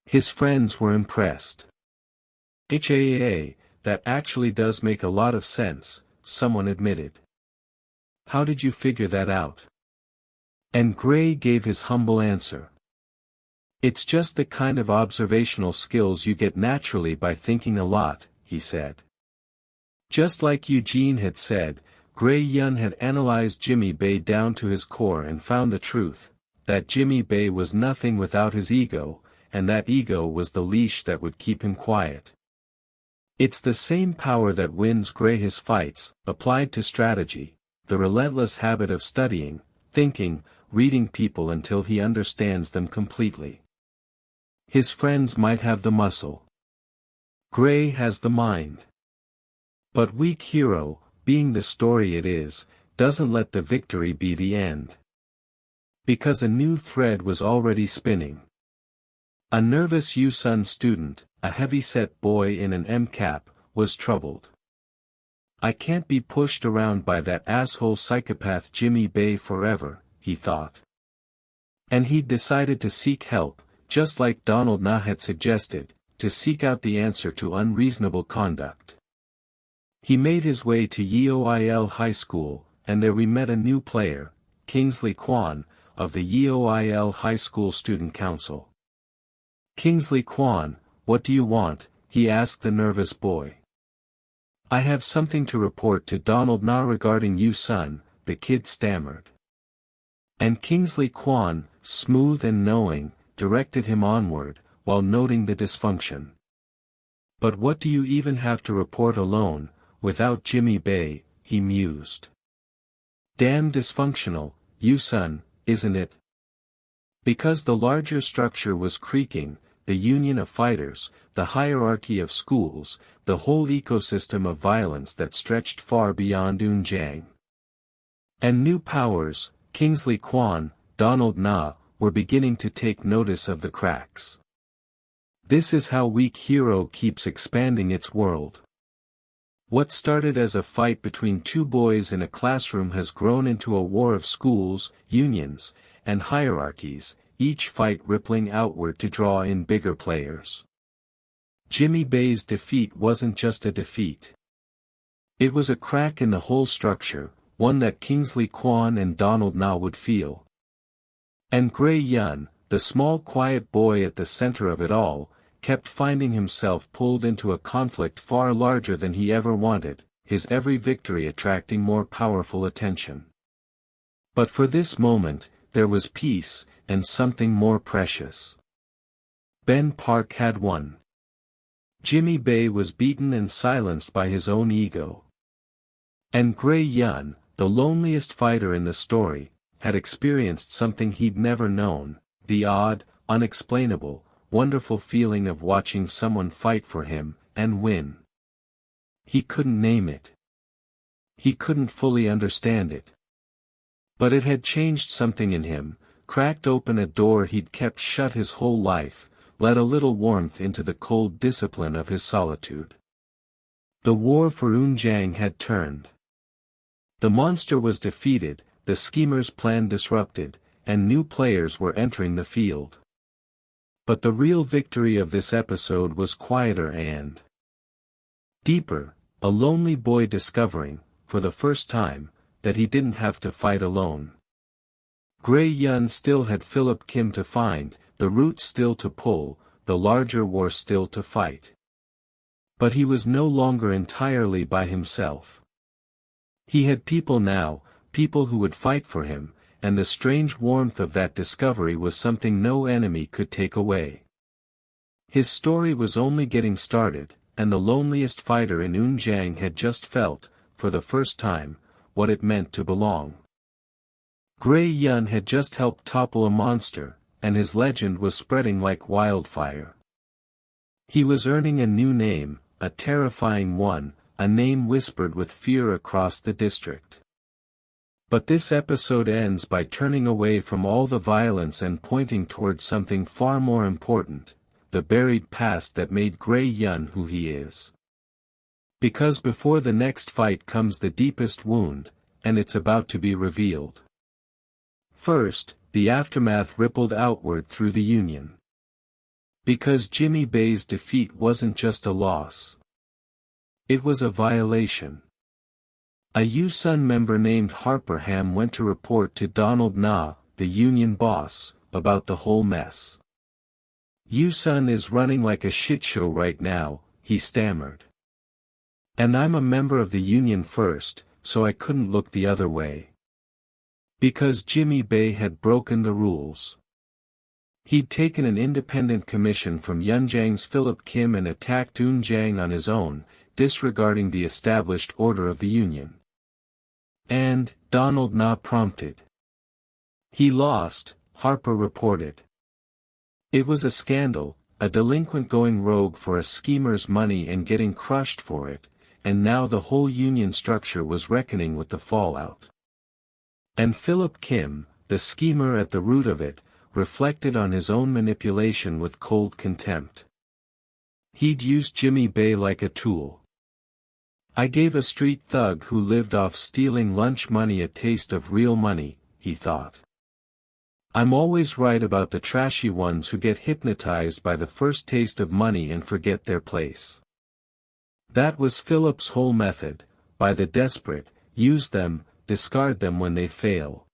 His friends were impressed. That actually does make a lot of sense, someone admitted. "How did you figure that out?" And Gray gave his humble answer. "It's just the kind of observational skills you get naturally by thinking a lot," he said. Just like Eugene had said, Gray Yun had analyzed Jimmy Bay down to his core and found the truth, that Jimmy Bay was nothing without his ego, and that ego was the leash that would keep him quiet. It's the same power that wins Gray his fights, applied to strategy, the relentless habit of studying, thinking, reading people until he understands them completely. His friends might have the muscle. Gray has the mind. But Weak Hero, being the story it is, doesn't let the victory be the end. Because a new thread was already spinning. A nervous Yu-Sun student, a heavy-set boy in an MCap, was troubled. "I can't be pushed around by that asshole psychopath Jimmy Bay forever," he thought. And he'd decided to seek help, just like Donald Na had suggested, to seek out the answer to unreasonable conduct. He made his way to Yeoil High School, and there we met a new player, Kingsley Kwan, of the Yeoil High School Student Council. "Kingsley Kwan, what do you want?" he asked the nervous boy. "I have something to report to Donald Na regarding Yu-Sun," the kid stammered. And Kingsley Kwan, smooth and knowing, directed him onward, while noting the dysfunction. "But what do you even have to report alone, without Jimmy Bay?" he mused. "Damn dysfunctional, Yu-Sun, isn't it?" Because the larger structure was creaking, the union of fighters, the hierarchy of schools, the whole ecosystem of violence that stretched far beyond Unjiang. And new powers, Kingsley Kwan, Donald Na, were beginning to take notice of the cracks. This is how weak hero keeps expanding its world. What started as a fight between two boys in a classroom has grown into a war of schools, unions, and hierarchies, each fight rippling outward to draw in bigger players. Jimmy Bay's defeat wasn't just a defeat. It was a crack in the whole structure, one that Kingsley Kwan and Donald Na would feel. And Gray Yun, the small quiet boy at the center of it all, kept finding himself pulled into a conflict far larger than he ever wanted, his every victory attracting more powerful attention. But for this moment, there was peace, and something more precious. Ben Park had won. Jimmy Bay was beaten and silenced by his own ego. And Gray Yun, the loneliest fighter in the story, had experienced something he'd never known, the odd, unexplainable, wonderful feeling of watching someone fight for him, and win. He couldn't name it. He couldn't fully understand it. But it had changed something in him, cracked open a door he'd kept shut his whole life, let a little warmth into the cold discipline of his solitude. The war for Unjang had turned. The monster was defeated, the schemer's plan disrupted, and new players were entering the field. But the real victory of this episode was quieter and deeper, a lonely boy discovering, for the first time, that he didn't have to fight alone. Gray Yun still had Philip Kim to find, the root still to pull, the larger war still to fight. But he was no longer entirely by himself. He had people now, people who would fight for him, and the strange warmth of that discovery was something no enemy could take away. His story was only getting started, and the loneliest fighter in Unjang had just felt, for the first time, what it meant to belong. Gray Yun had just helped topple a monster, and his legend was spreading like wildfire. He was earning a new name, a terrifying one, a name whispered with fear across the district. But this episode ends by turning away from all the violence and pointing towards something far more important, the buried past that made Gray Yun who he is. Because before the next fight comes the deepest wound, and it's about to be revealed. First, the aftermath rippled outward through the Union. Because Jimmy Bay's defeat wasn't just a loss. It was a violation. A U-Sun member named Harper Ham went to report to Donald Na, the union boss, about the whole mess. U-Sun is running like a shit show right now, he stammered. And I'm a member of the union first, so I couldn't look the other way. Because Jimmy Bay had broken the rules. He'd taken an independent commission from Yunjang's Philip Kim and attacked Unjang on his own, disregarding the established order of the union. And, Donald Na prompted. He lost, Harper reported. It was a scandal, a delinquent going rogue for a schemer's money and getting crushed for it, and now the whole union structure was reckoning with the fallout. And Philip Kim, the schemer at the root of it, reflected on his own manipulation with cold contempt. He'd used Jimmy Bay like a tool. I gave a street thug who lived off stealing lunch money a taste of real money, he thought. I'm always right about the trashy ones who get hypnotized by the first taste of money and forget their place. That was Philip's whole method, buy the desperate, use them, discard them when they fail.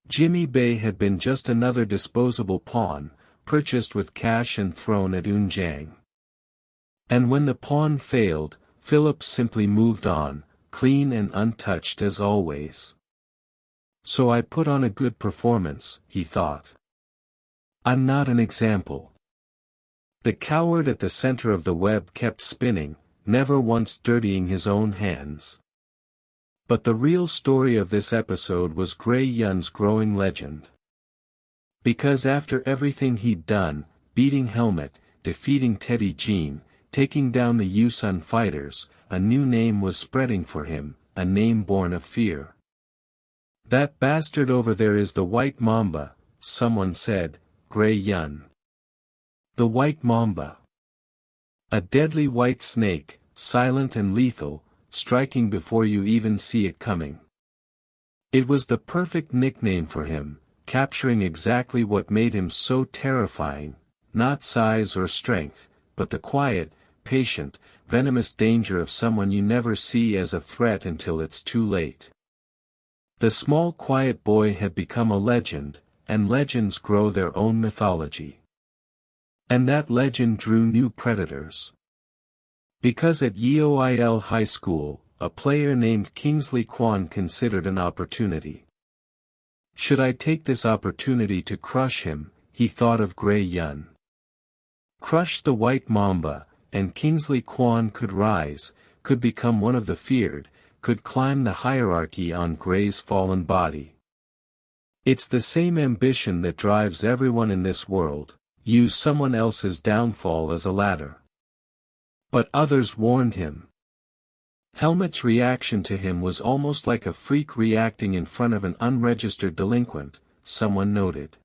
Jimmy Bay had been just another disposable pawn, purchased with cash and thrown at Unjang. And when the pawn failed, Philip simply moved on, clean and untouched as always. So I put on a good performance, he thought. I'm not an example. The coward at the center of the web kept spinning, never once dirtying his own hands. But the real story of this episode was Gray Yun's growing legend. Because after everything he'd done, beating Helmet, defeating Teddy Jean, taking down the U-Sun fighters, a new name was spreading for him, a name born of fear. That bastard over there is the white mamba, someone said, Gray Yun. The white mamba. A deadly white snake, silent and lethal, striking before you even see it coming. It was the perfect nickname for him, capturing exactly what made him so terrifying, not size or strength, but the quiet, patient, venomous danger of someone you never see as a threat until it's too late. The small quiet boy had become a legend, and legends grow their own mythology. And that legend drew new predators. Because at Yeoil High School, a player named Kingsley Kwan considered an opportunity. Should I take this opportunity to crush him, he thought of Gray Yun. Crush the white mamba, and Kingsley Kwan could rise, could become one of the feared, could climb the hierarchy on Gray's fallen body. It's the same ambition that drives everyone in this world, use someone else's downfall as a ladder. But others warned him. Helmet's reaction to him was almost like a freak reacting in front of an unregistered delinquent, someone noted.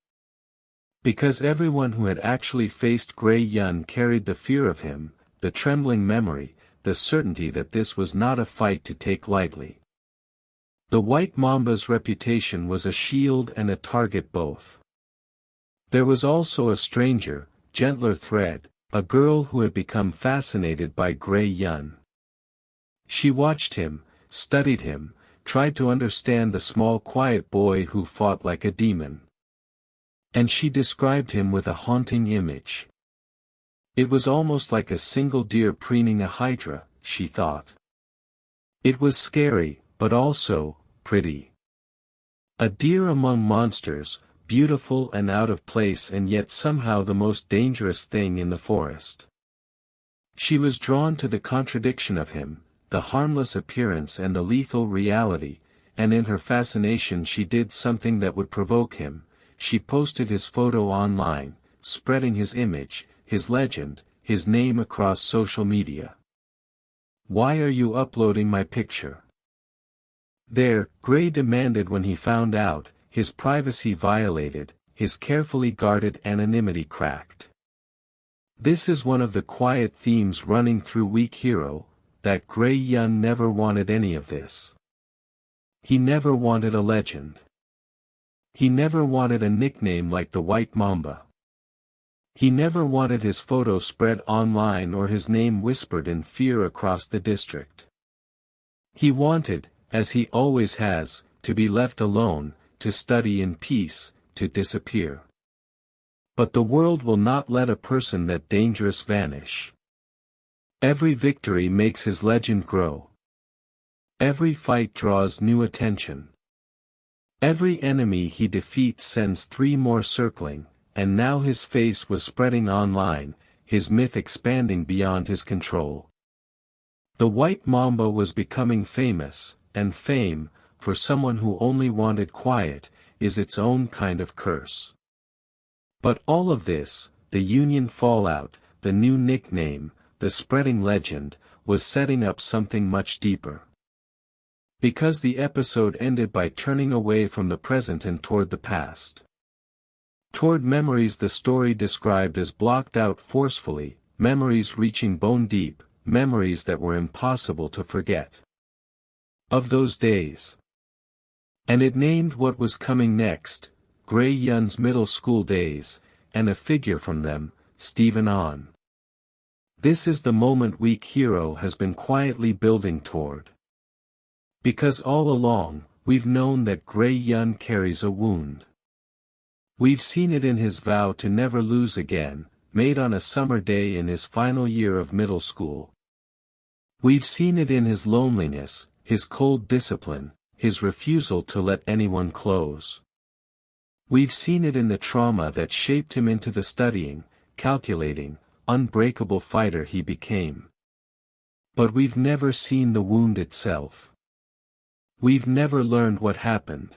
Because everyone who had actually faced Gray Yun carried the fear of him, the trembling memory, the certainty that this was not a fight to take lightly. The white mamba's reputation was a shield and a target both. There was also a stranger, gentler thread, a girl who had become fascinated by Gray Yun. She watched him, studied him, tried to understand the small quiet boy who fought like a demon. And she described him with a haunting image. It was almost like a single deer preening a hydra, she thought. It was scary, but also, pretty. A deer among monsters, beautiful and out of place and yet somehow the most dangerous thing in the forest. She was drawn to the contradiction of him, the harmless appearance and the lethal reality, and in her fascination she did something that would provoke him. She posted his photo online, spreading his image, his legend, his name across social media. "Why are you uploading my picture?" There, Gray demanded when he found out, his privacy violated, his carefully guarded anonymity cracked. This is one of the quiet themes running through Weak Hero, that Gray Yun never wanted any of this. He never wanted a legend. He never wanted a nickname like the White Mamba. He never wanted his photo spread online or his name whispered in fear across the district. He wanted, as he always has, to be left alone, to study in peace, to disappear. But the world will not let a person that dangerous vanish. Every victory makes his legend grow. Every fight draws new attention. Every enemy he defeats sends 3 more circling, and now his face was spreading online, his myth expanding beyond his control. The White Mamba was becoming famous, and fame, for someone who only wanted quiet, is its own kind of curse. But all of this, the Union fallout, the new nickname, the spreading legend, was setting up something much deeper. Because the episode ended by turning away from the present and toward the past. Toward memories the story described as blocked out forcefully, memories reaching bone deep, memories that were impossible to forget. Of those days. And it named what was coming next, Gray Yun's middle school days, and a figure from them, Stephen On. This is the moment Weak Hero has been quietly building toward. Because all along, we've known that Gray Yun carries a wound. We've seen it in his vow to never lose again, made on a summer day in his final year of middle school. We've seen it in his loneliness, his cold discipline, his refusal to let anyone close. We've seen it in the trauma that shaped him into the studying, calculating, unbreakable fighter he became. But we've never seen the wound itself. We've never learned what happened.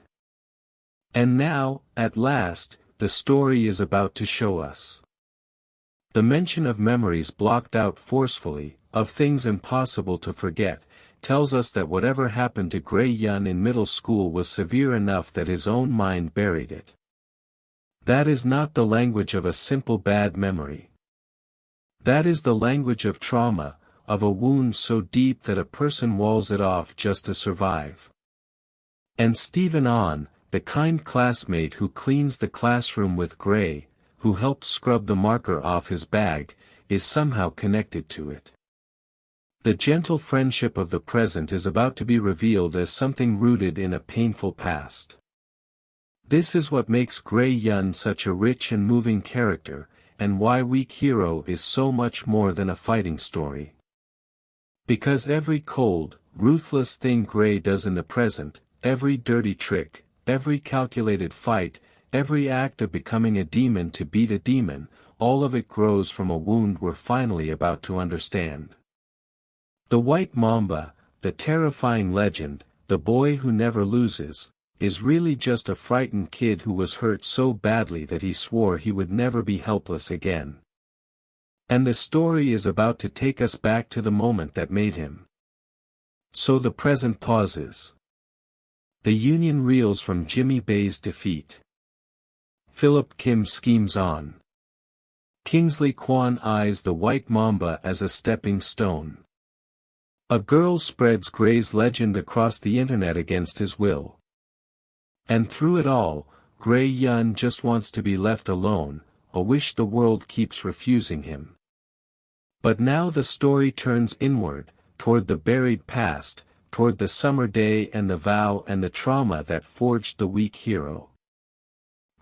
And now, at last, the story is about to show us. The mention of memories blocked out forcefully, of things impossible to forget, tells us that whatever happened to Gray Yun in middle school was severe enough that his own mind buried it. That is not the language of a simple bad memory. That is the language of trauma, of a wound so deep that a person walls it off just to survive. And Stephen On, the kind classmate who cleans the classroom with Gray, who helped scrub the marker off his bag, is somehow connected to it. The gentle friendship of the present is about to be revealed as something rooted in a painful past. This is what makes Gray Yun such a rich and moving character, and why Weak Hero is so much more than a fighting story. Because every cold, ruthless thing Gray does in the present, every dirty trick, every calculated fight, every act of becoming a demon to beat a demon, all of it grows from a wound we're finally about to understand. The White Mamba, the terrifying legend, the boy who never loses, is really just a frightened kid who was hurt so badly that he swore he would never be helpless again. And the story is about to take us back to the moment that made him. So the present pauses. The Union reels from Jimmy Bay's defeat. Philip Kim schemes on. Kingsley Kwan eyes the White Mamba as a stepping stone. A girl spreads Gray's legend across the internet against his will. And through it all, Gray Yun just wants to be left alone, a wish the world keeps refusing him. But now the story turns inward, toward the buried past, toward the summer day and the vow and the trauma that forged the weak hero.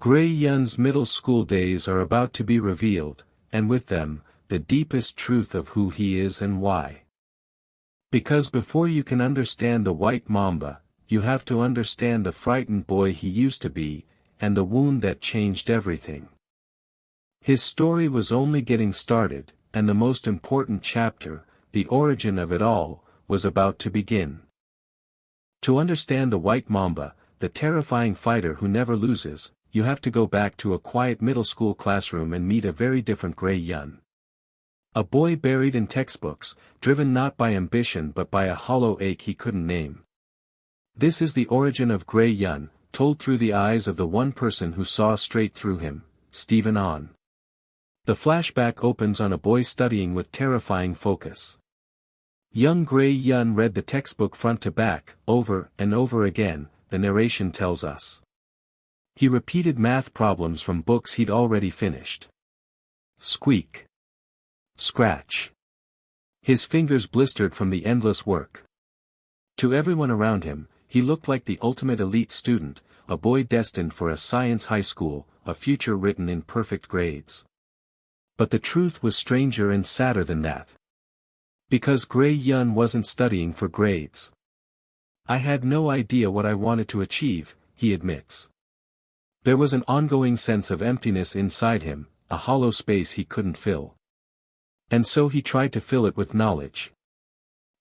Gray Yun's middle school days are about to be revealed, and with them, the deepest truth of who he is and why. Because before you can understand the White Mamba, you have to understand the frightened boy he used to be, and the wound that changed everything. His story was only getting started, and the most important chapter, the origin of it all, was about to begin. To understand the White Mamba, the terrifying fighter who never loses, you have to go back to a quiet middle school classroom and meet a very different Gray Yun. A boy buried in textbooks, driven not by ambition but by a hollow ache he couldn't name. This is the origin of Gray Yun, told through the eyes of the one person who saw straight through him, Stephen On. The flashback opens on a boy studying with terrifying focus. Young Gray Yun read the textbook front to back, over and over again, the narration tells us. He repeated math problems from books he'd already finished. Squeak. Scratch. His fingers blistered from the endless work. To everyone around him, he looked like the ultimate elite student, a boy destined for a science high school, a future written in perfect grades. But the truth was stranger and sadder than that. Because Gray Yun wasn't studying for grades. I had no idea what I wanted to achieve, he admits. There was an ongoing sense of emptiness inside him, a hollow space he couldn't fill. And so he tried to fill it with knowledge.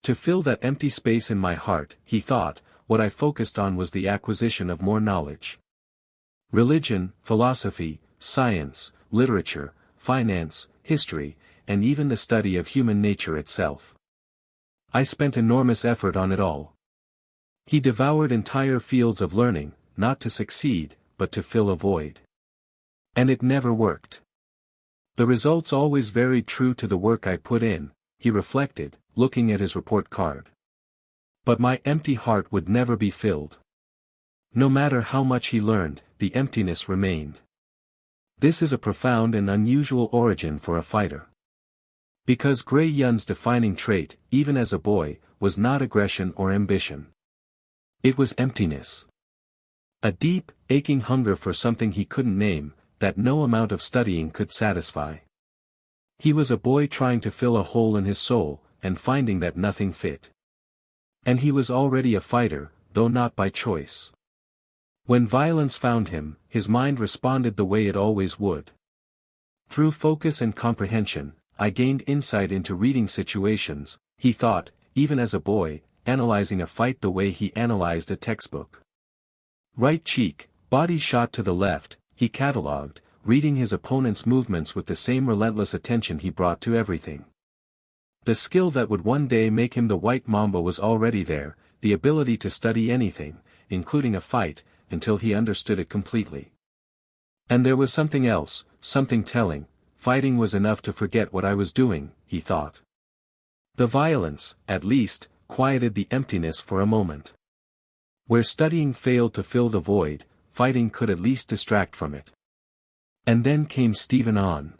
To fill that empty space in my heart, he thought, what I focused on was the acquisition of more knowledge. Religion, philosophy, science, literature, finance, history, and even the study of human nature itself. I spent enormous effort on it all. He devoured entire fields of learning, not to succeed, but to fill a void. And it never worked. The results always varied true to the work I put in, he reflected, looking at his report card. But my empty heart would never be filled. No matter how much he learned, the emptiness remained. This is a profound and unusual origin for a fighter. Because Gray Yun's defining trait, even as a boy, was not aggression or ambition. It was emptiness. A deep, aching hunger for something he couldn't name, that no amount of studying could satisfy. He was a boy trying to fill a hole in his soul, and finding that nothing fit. And he was already a fighter, though not by choice. When violence found him, his mind responded the way it always would. Through focus and comprehension, I gained insight into reading situations, he thought, even as a boy, analyzing a fight the way he analyzed a textbook. Right cheek, body shot to the left, he catalogued, reading his opponent's movements with the same relentless attention he brought to everything. The skill that would one day make him the white mamba was already there, the ability to study anything, including a fight, until he understood it completely. And there was something else, something telling. Fighting was enough to forget what I was doing, he thought. The violence, at least, quieted the emptiness for a moment. Where studying failed to fill the void, fighting could at least distract from it. And then came Stephen on.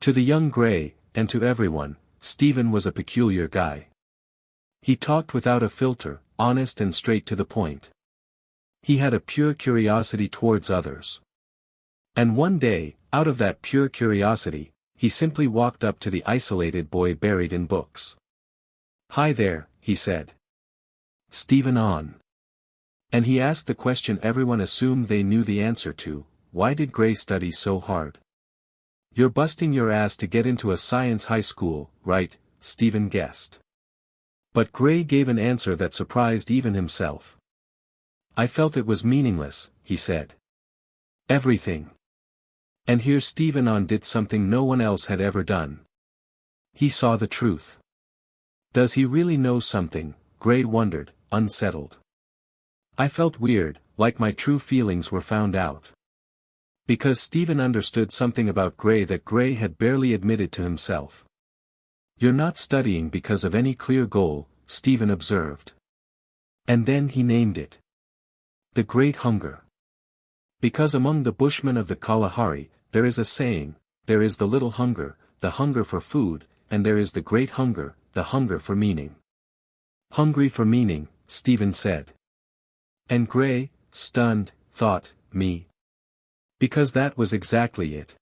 To the young Gray, and to everyone, Stephen was a peculiar guy. He talked without a filter, honest and straight to the point. He had a pure curiosity towards others. And one day, out of that pure curiosity, he simply walked up to the isolated boy buried in books. "Hi there," he said. "Stephen on." And he asked the question everyone assumed they knew the answer to: why did Gray study so hard? "You're busting your ass to get into a science high school, right?" Stephen guessed. But Gray gave an answer that surprised even himself. "I felt it was meaningless," he said. "Everything." And here Stephen on did something no one else had ever done. He saw the truth. Does he really know something? Gray wondered, unsettled. I felt weird, like my true feelings were found out. Because Stephen understood something about Gray that Gray had barely admitted to himself. "You're not studying because of any clear goal," Stephen observed. And then he named it. The Great Hunger. Because among the Bushmen of the Kalahari, there is a saying, there is the little hunger, the hunger for food, and there is the great hunger, the hunger for meaning. "Hungry for meaning," Stephen said. And Gray, stunned, thought, me. Because that was exactly it.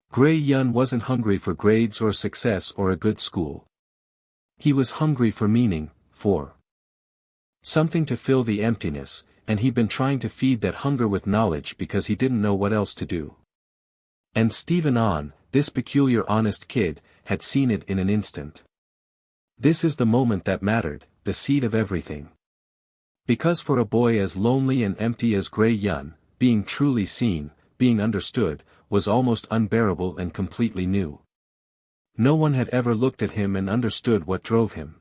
Gray Yun wasn't hungry for grades or success or a good school. He was hungry for meaning, for something to fill the emptiness, and he'd been trying to feed that hunger with knowledge because he didn't know what else to do. And Stephen on, this peculiar honest kid, had seen it in an instant. This is the moment that mattered, the seed of everything. Because for a boy as lonely and empty as Gray Yun, being truly seen, being understood, was almost unbearable and completely new. No one had ever looked at him and understood what drove him.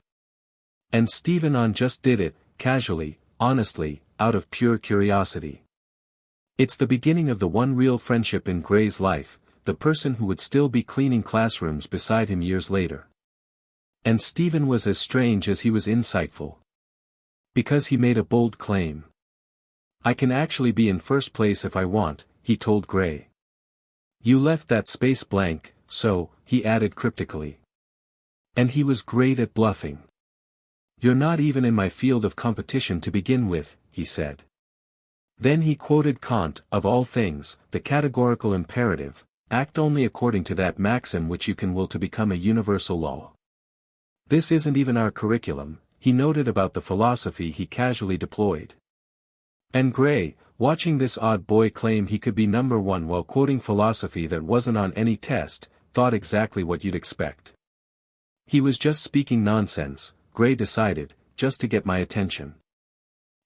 And Stephen on just did it, casually, honestly, out of pure curiosity. It's the beginning of the one real friendship in Gray's life, the person who would still be cleaning classrooms beside him years later. And Stephen was as strange as he was insightful. Because he made a bold claim. "I can actually be in first place if I want," he told Gray. "You left that space blank, so," he added cryptically. And he was great at bluffing. "You're not even in my field of competition to begin with," he said. Then he quoted Kant, of all things, the categorical imperative, act only according to that maxim which you can will to become a universal law. "This isn't even our curriculum," he noted about the philosophy he casually deployed. And Gray, watching this odd boy claim he could be number one while quoting philosophy that wasn't on any test, thought exactly what you'd expect. He was just speaking nonsense, Gray decided, just to get my attention.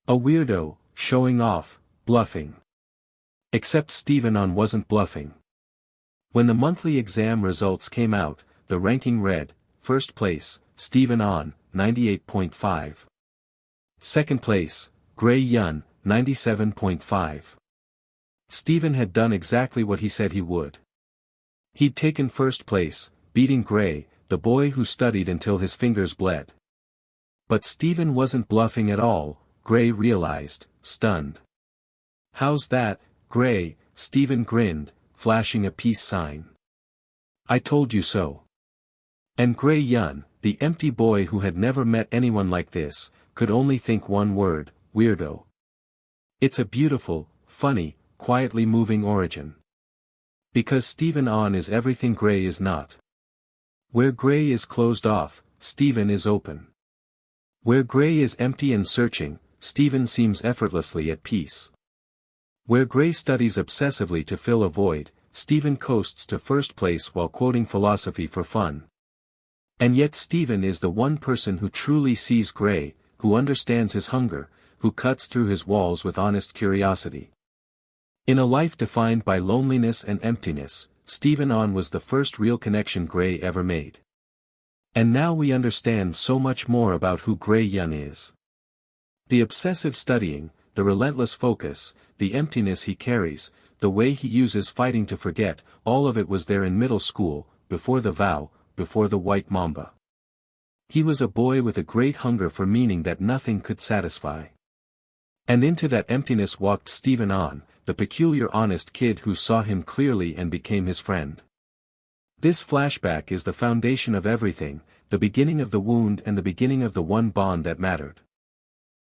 A weirdo, showing off, bluffing. Except Stephen on wasn't bluffing. When the monthly exam results came out, the ranking read, first place, Stephen on, 98.5. Second place, Gray Yun, 97.5. Stephen had done exactly what he said he would. He'd taken first place, beating Gray, the boy who studied until his fingers bled. But Stephen wasn't bluffing at all, Gray realized, stunned. "How's that, Gray?" Stephen grinned, flashing a peace sign. "I told you so." And Gray Yun, the empty boy who had never met anyone like this, could only think one word, weirdo. It's a beautiful, funny, quietly moving origin. Because Stephen on is everything Gray is not. Where Gray is closed off, Stephen is open. Where Gray is empty and searching, Stephen seems effortlessly at peace. Where Gray studies obsessively to fill a void, Stephen coasts to first place while quoting philosophy for fun. And yet Stephen is the one person who truly sees Gray, who understands his hunger, who cuts through his walls with honest curiosity. In a life defined by loneliness and emptiness, Stephen on was the first real connection Gray ever made. And now we understand so much more about who Gray Yun is. The obsessive studying, the relentless focus, the emptiness he carries, the way he uses fighting to forget, all of it was there in middle school, before the vow, before the white mamba. He was a boy with a great hunger for meaning that nothing could satisfy. And into that emptiness walked Stephen On, the peculiar honest kid who saw him clearly and became his friend. This flashback is the foundation of everything, the beginning of the wound and the beginning of the one bond that mattered.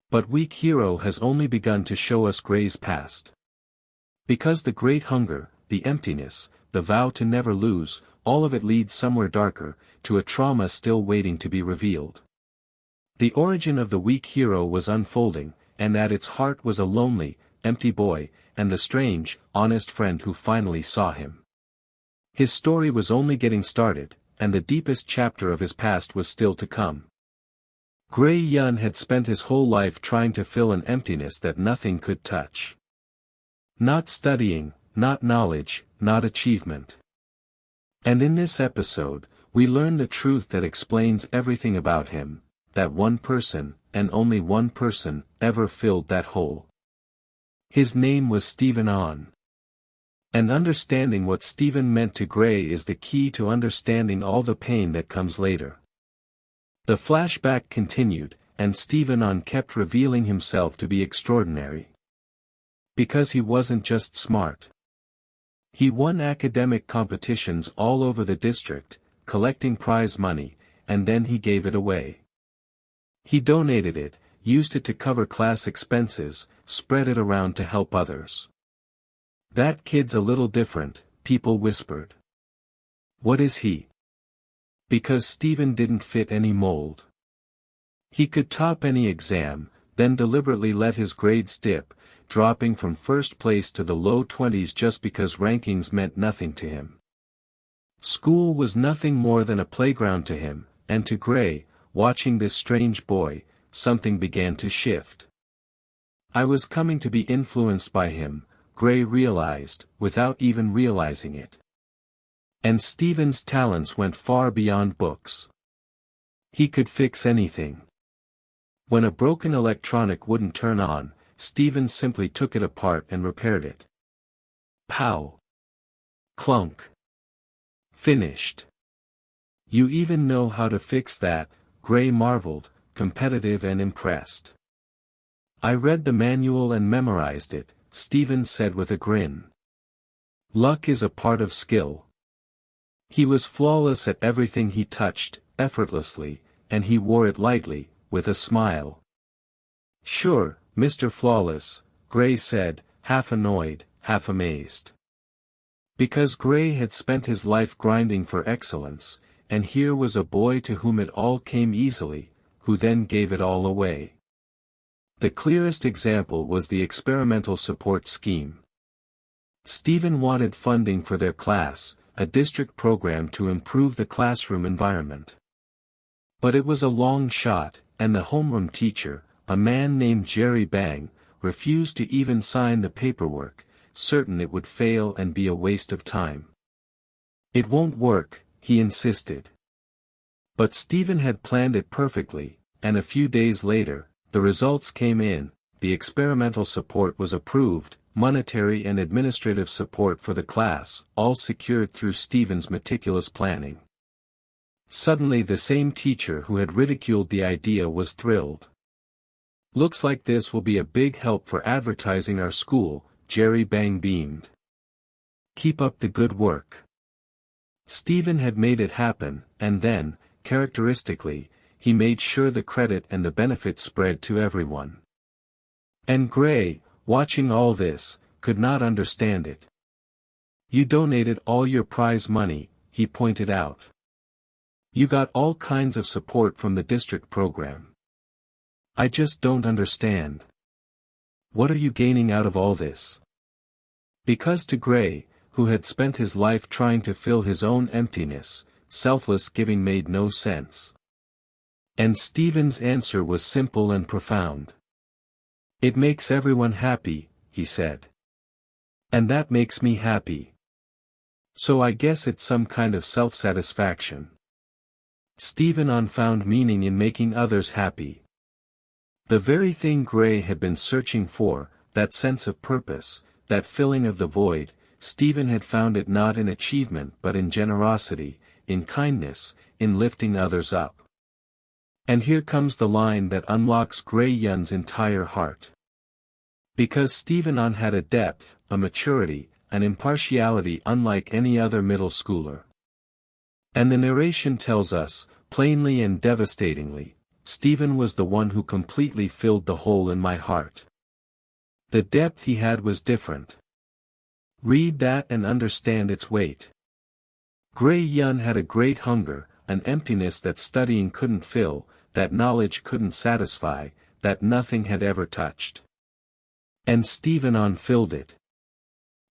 But Weak Hero has only begun to show us Gray's past. Because the great hunger, the emptiness, the vow to never lose, all of it leads somewhere darker, to a trauma still waiting to be revealed. The origin of the Weak Hero was unfolding, and at its heart was a lonely, empty boy, and the strange, honest friend who finally saw him. His story was only getting started, and the deepest chapter of his past was still to come. Gray Yun had spent his whole life trying to fill an emptiness that nothing could touch. Not studying, not knowledge, not achievement. And in this episode, we learn the truth that explains everything about him, that one person, and only one person, ever filled that hole. His name was Stephen On. And understanding what Stephen meant to Gray is the key to understanding all the pain that comes later. The flashback continued, and Stephen On kept revealing himself to be extraordinary. Because he wasn't just smart. He won academic competitions all over the district, collecting prize money, and then he gave it away. He donated it, used it to cover class expenses, spread it around to help others. That kid's a little different, people whispered. What is he? Because Stephen didn't fit any mold. He could top any exam, then deliberately let his grades dip, dropping from first place to the low 20s just because rankings meant nothing to him. School was nothing more than a playground to him, and to Gray, watching this strange boy, something began to shift. I was coming to be influenced by him, Gray realized, without even realizing it. And Stephen's talents went far beyond books. He could fix anything. When a broken electronic wouldn't turn on, Stephen simply took it apart and repaired it. Pow! Clunk! Finished. You even know how to fix that, Gray marveled, competitive and impressed. I read the manual and memorized it, Stephen said with a grin. Luck is a part of skill. He was flawless at everything he touched, effortlessly, and he wore it lightly, with a smile. Sure, Mr. Flawless, Gray said, half annoyed, half amazed. Because Gray had spent his life grinding for excellence, and here was a boy to whom it all came easily, who then gave it all away. The clearest example was the experimental support scheme. Stephen wanted funding for their class, a district program to improve the classroom environment. But it was a long shot, and the homeroom teacher, a man named Jerry Bang, refused to even sign the paperwork, certain it would fail and be a waste of time. It won't work, he insisted. But Stephen had planned it perfectly, and a few days later, the results came in, the experimental support was approved, monetary and administrative support for the class, all secured through Stephen's meticulous planning. Suddenly the same teacher who had ridiculed the idea was thrilled. Looks like this will be a big help for advertising our school, Jerry Bang beamed. Keep up the good work. Stephen had made it happen, and then, characteristically, he made sure the credit and the benefits spread to everyone. And Gray, watching all this, could not understand it. You donated all your prize money, he pointed out. You got all kinds of support from the district program. I just don't understand. What are you gaining out of all this? Because to Gray, who had spent his life trying to fill his own emptiness, selfless giving made no sense. And Stephen's answer was simple and profound. It makes everyone happy, he said. And that makes me happy. So I guess it's some kind of self-satisfaction. Stephen On found meaning in making others happy. The very thing Gray had been searching for, that sense of purpose, that filling of the void, Stephen had found it not in achievement but in generosity, in kindness, in lifting others up. And here comes the line that unlocks Gray Yun's entire heart. Because Stephen On had a depth, a maturity, an impartiality unlike any other middle schooler. And the narration tells us, plainly and devastatingly, Stephen was the one who completely filled the hole in my heart. The depth he had was different. Read that and understand its weight. Gray Yun had a great hunger, an emptiness that studying couldn't fill, that knowledge couldn't satisfy, that nothing had ever touched. And Stephen On filled it.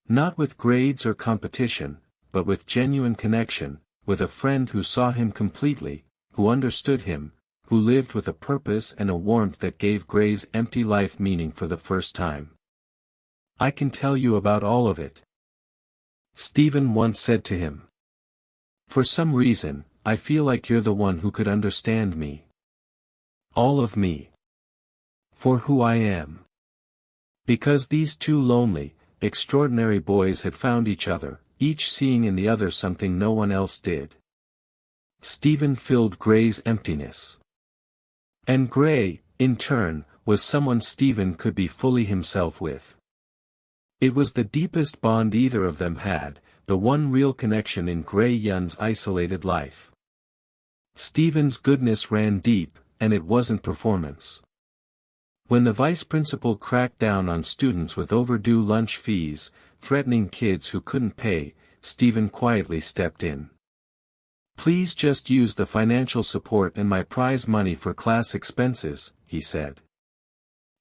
Not with grades or competition, but with genuine connection, with a friend who saw him completely, who understood him, who lived with a purpose and a warmth that gave Gray's empty life meaning for the first time. I can tell you about all of it. Stephen once said to him. For some reason, I feel like you're the one who could understand me. All of me. For who I am. Because these two lonely, extraordinary boys had found each other, each seeing in the other something no one else did. Stephen filled Gray's emptiness. And Gray, in turn, was someone Stephen could be fully himself with. It was the deepest bond either of them had, the one real connection in Gray Yun's isolated life. Stephen's goodness ran deep, and it wasn't performance. When the vice principal cracked down on students with overdue lunch fees, threatening kids who couldn't pay, Stephen quietly stepped in. Please just use the financial support and my prize money for class expenses, he said.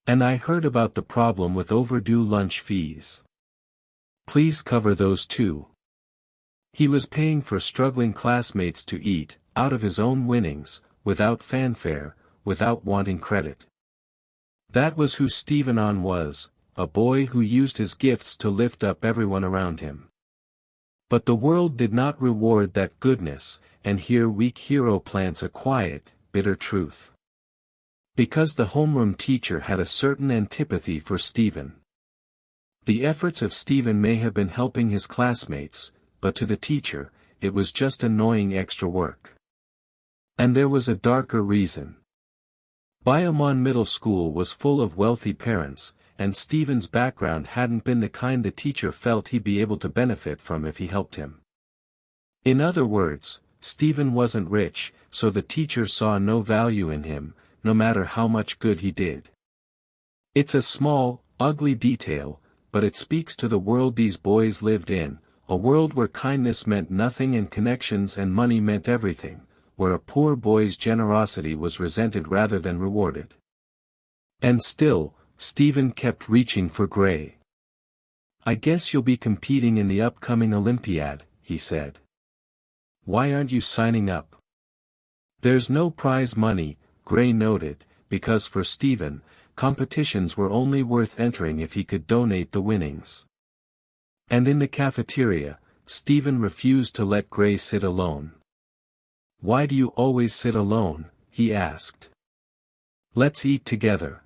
And I heard about the problem with overdue lunch fees. Please cover those too. He was paying for struggling classmates to eat, out of his own winnings, without fanfare, without wanting credit. That was who Stephen On was, a boy who used his gifts to lift up everyone around him. But the world did not reward that goodness, and here weak hero plants a quiet, bitter truth. Because the homeroom teacher had a certain antipathy for Stephen. The efforts of Stephen may have been helping his classmates, but to the teacher, it was just annoying extra work. And there was a darker reason. Biomon Middle School was full of wealthy parents, and Stephen's background hadn't been the kind the teacher felt he'd be able to benefit from if he helped him. In other words, Stephen wasn't rich, so the teacher saw no value in him, no matter how much good he did. It's a small, ugly detail, but it speaks to the world these boys lived in, a world where kindness meant nothing and connections and money meant everything, where a poor boy's generosity was resented rather than rewarded. And still, Stephen kept reaching for Gray. I guess you'll be competing in the upcoming Olympiad, he said. Why aren't you signing up? There's no prize money, Gray noted, because for Stephen, competitions were only worth entering if he could donate the winnings. And in the cafeteria, Stephen refused to let Gray sit alone. Why do you always sit alone? He asked. Let's eat together.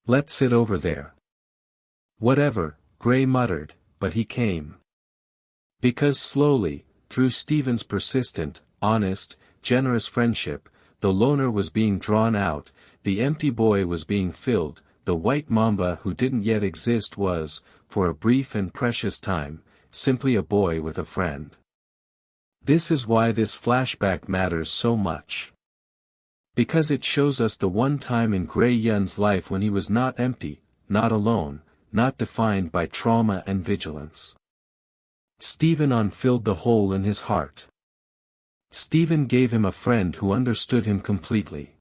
Let's sit over there. Whatever, Gray muttered, but he came. Because slowly, through Stephen's persistent, honest, generous friendship, the loner was being drawn out, the empty boy was being filled, the white mamba who didn't yet exist was, for a brief and precious time, simply a boy with a friend. This is why this flashback matters so much. Because it shows us the one time in Gray Yun's life when he was not empty, not alone, not defined by trauma and vigilance. Stephen On filled the hole in his heart. Stephen gave him a friend who understood him completely.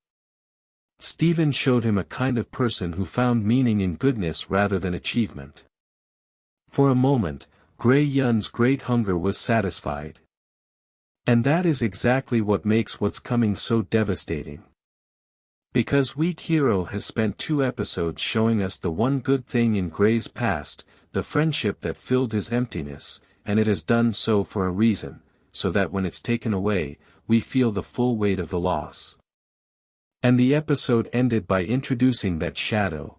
Stephen showed him a kind of person who found meaning in goodness rather than achievement. For a moment, Gray Yun's great hunger was satisfied. And that is exactly what makes what's coming so devastating. Because Weak Hero has spent 2 episodes showing us the one good thing in Gray's past, the friendship that filled his emptiness, and it has done so for a reason, so that when it's taken away, we feel the full weight of the loss. And the episode ended by introducing that shadow.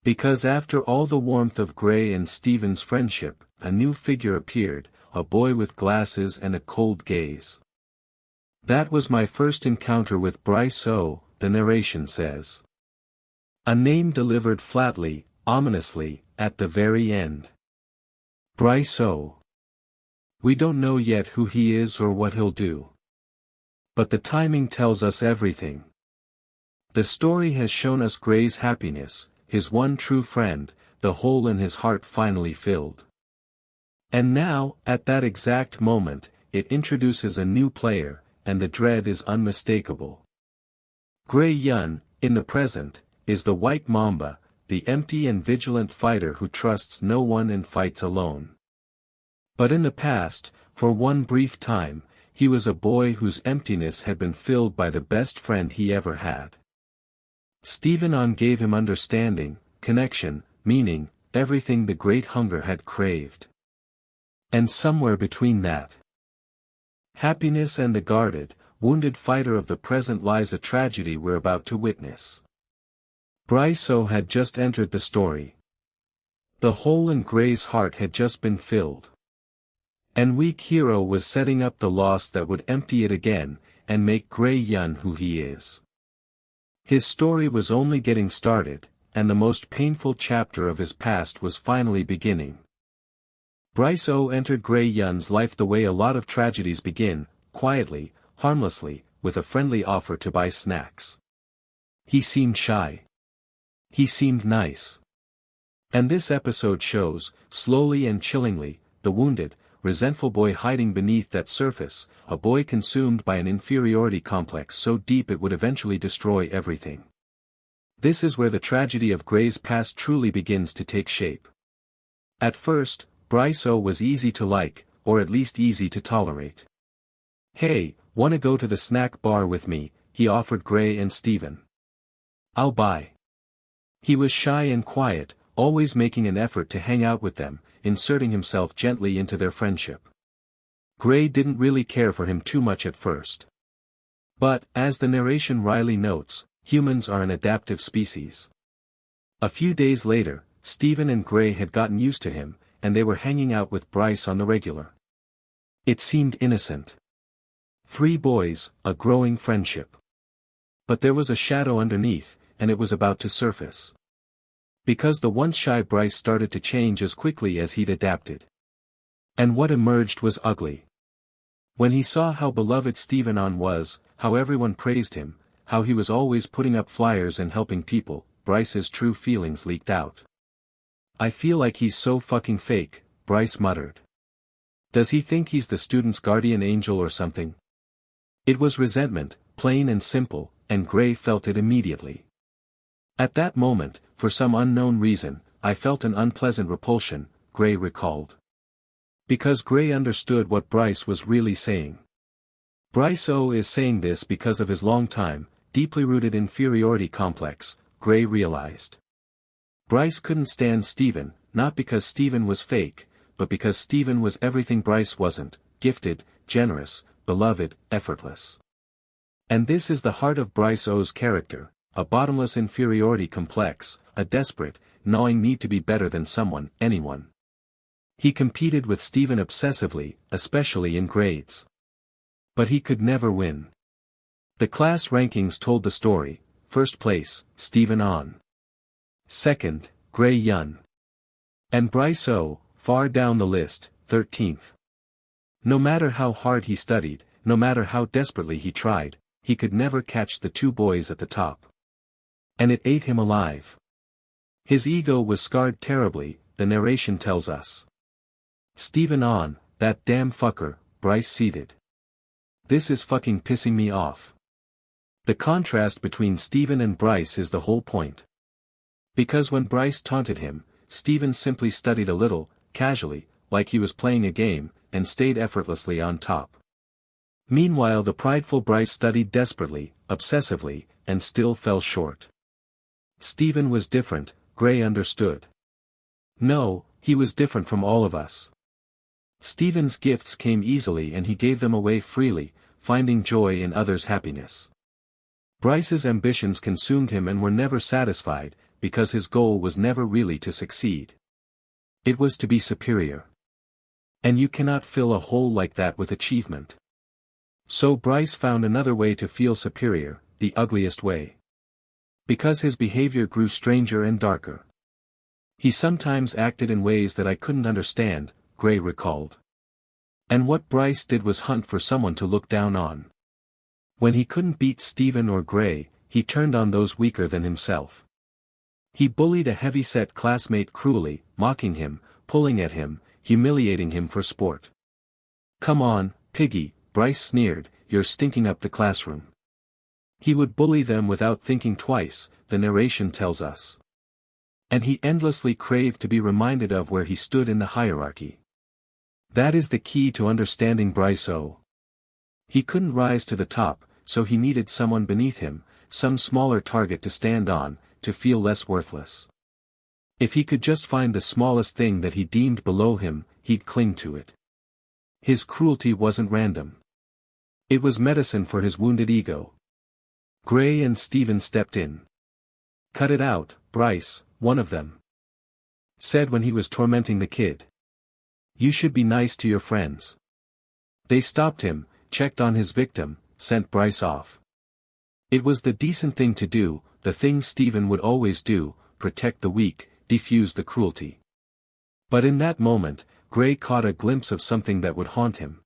Because after all the warmth of Gray and Steven's friendship, a new figure appeared, a boy with glasses and a cold gaze. That was my first encounter with Bryce O, the narration says. A name delivered flatly, ominously, at the very end. Bryce O. We don't know yet who he is or what he'll do. But the timing tells us everything. The story has shown us Gray's happiness, his one true friend, the hole in his heart finally filled. And now, at that exact moment, it introduces a new player, and the dread is unmistakable. Gray Yun, in the present, is the White Mamba, the empty and vigilant fighter who trusts no one and fights alone. But in the past, for one brief time, he was a boy whose emptiness had been filled by the best friend he ever had. Steven On gave him understanding, connection, meaning, everything the great hunger had craved. And somewhere between that happiness and the guarded, wounded fighter of the present lies a tragedy we're about to witness. Bryce O had just entered the story. The hole in Gray's heart had just been filled. And weak hero was setting up the loss that would empty it again, and make Gray Yun who he is. His story was only getting started, and the most painful chapter of his past was finally beginning. Bryce O entered Gray Yun's life the way a lot of tragedies begin, quietly, harmlessly, with a friendly offer to buy snacks. He seemed shy. He seemed nice. And this episode shows, slowly and chillingly, the wounded, resentful boy hiding beneath that surface, a boy consumed by an inferiority complex so deep it would eventually destroy everything. This is where the tragedy of Gray's past truly begins to take shape. At first, Bryce O was easy to like, or at least easy to tolerate. Hey, wanna go to the snack bar with me, he offered Gray and Steven. I'll buy. He was shy and quiet, always making an effort to hang out with them, inserting himself gently into their friendship. Gray didn't really care for him too much at first. But, as the narration wryly notes, humans are an adaptive species. A few days later, Steven and Gray had gotten used to him, and they were hanging out with Bryce on the regular. It seemed innocent. 3 boys, a growing friendship. But there was a shadow underneath, and it was about to surface. Because the once shy Bryce started to change as quickly as he'd adapted. And what emerged was ugly. When he saw how beloved Steven On was, how everyone praised him, how he was always putting up flyers and helping people, Bryce's true feelings leaked out. I feel like he's so fucking fake, Bryce muttered. Does he think he's the student's guardian angel or something? It was resentment, plain and simple, and Gray felt it immediately. At that moment, for some unknown reason, I felt an unpleasant repulsion, Gray recalled. Because Gray understood what Bryce was really saying. Bryce O is saying this because of his long-time, deeply rooted inferiority complex, Gray realized. Bryce couldn't stand Steven, not because Steven was fake, but because Steven was everything Bryce wasn't, gifted, generous, beloved, effortless. And this is the heart of Bryce O's character, a bottomless inferiority complex, a desperate, gnawing need to be better than someone, anyone. He competed with Steven obsessively, especially in grades. But he could never win. The class rankings told the story: first place, Steven On. Second, Gray Yun. And Bryce O, far down the list, 13th. No matter how hard he studied, no matter how desperately he tried, he could never catch the 2 boys at the top. And it ate him alive. His ego was scarred terribly, the narration tells us. Steven On, that damn fucker, Bryce seethed. This is fucking pissing me off. The contrast between Steven and Bryce is the whole point. Because when Bryce taunted him, Steven simply studied a little, casually, like he was playing a game, and stayed effortlessly on top. Meanwhile the prideful Bryce studied desperately, obsessively, and still fell short. Steven was different, Gray understood. No, he was different from all of us. Steven's gifts came easily and he gave them away freely, finding joy in others' happiness. Bryce's ambitions consumed him and were never satisfied, because his goal was never really to succeed. It was to be superior. And you cannot fill a hole like that with achievement. So Bryce found another way to feel superior, the ugliest way. Because his behavior grew stranger and darker. He sometimes acted in ways that I couldn't understand, Gray recalled. And what Bryce did was hunt for someone to look down on. When he couldn't beat Steven or Gray, he turned on those weaker than himself. He bullied a heavy-set classmate cruelly, mocking him, pulling at him, humiliating him for sport. "Come on, piggy," Bryce sneered, "you're stinking up the classroom." He would bully them without thinking twice, the narration tells us. And he endlessly craved to be reminded of where he stood in the hierarchy. That is the key to understanding Bryce O. He couldn't rise to the top, so he needed someone beneath him, some smaller target to stand on, to feel less worthless. If he could just find the smallest thing that he deemed below him, he'd cling to it. His cruelty wasn't random. It was medicine for his wounded ego. Gray and Steven stepped in. "Cut it out, Bryce," one of them said when he was tormenting the kid. "You should be nice to your friends." They stopped him, checked on his victim, sent Bryce off. It was the decent thing to do, the thing Steven would always do, protect the weak, defuse the cruelty. But in that moment, Gray caught a glimpse of something that would haunt him.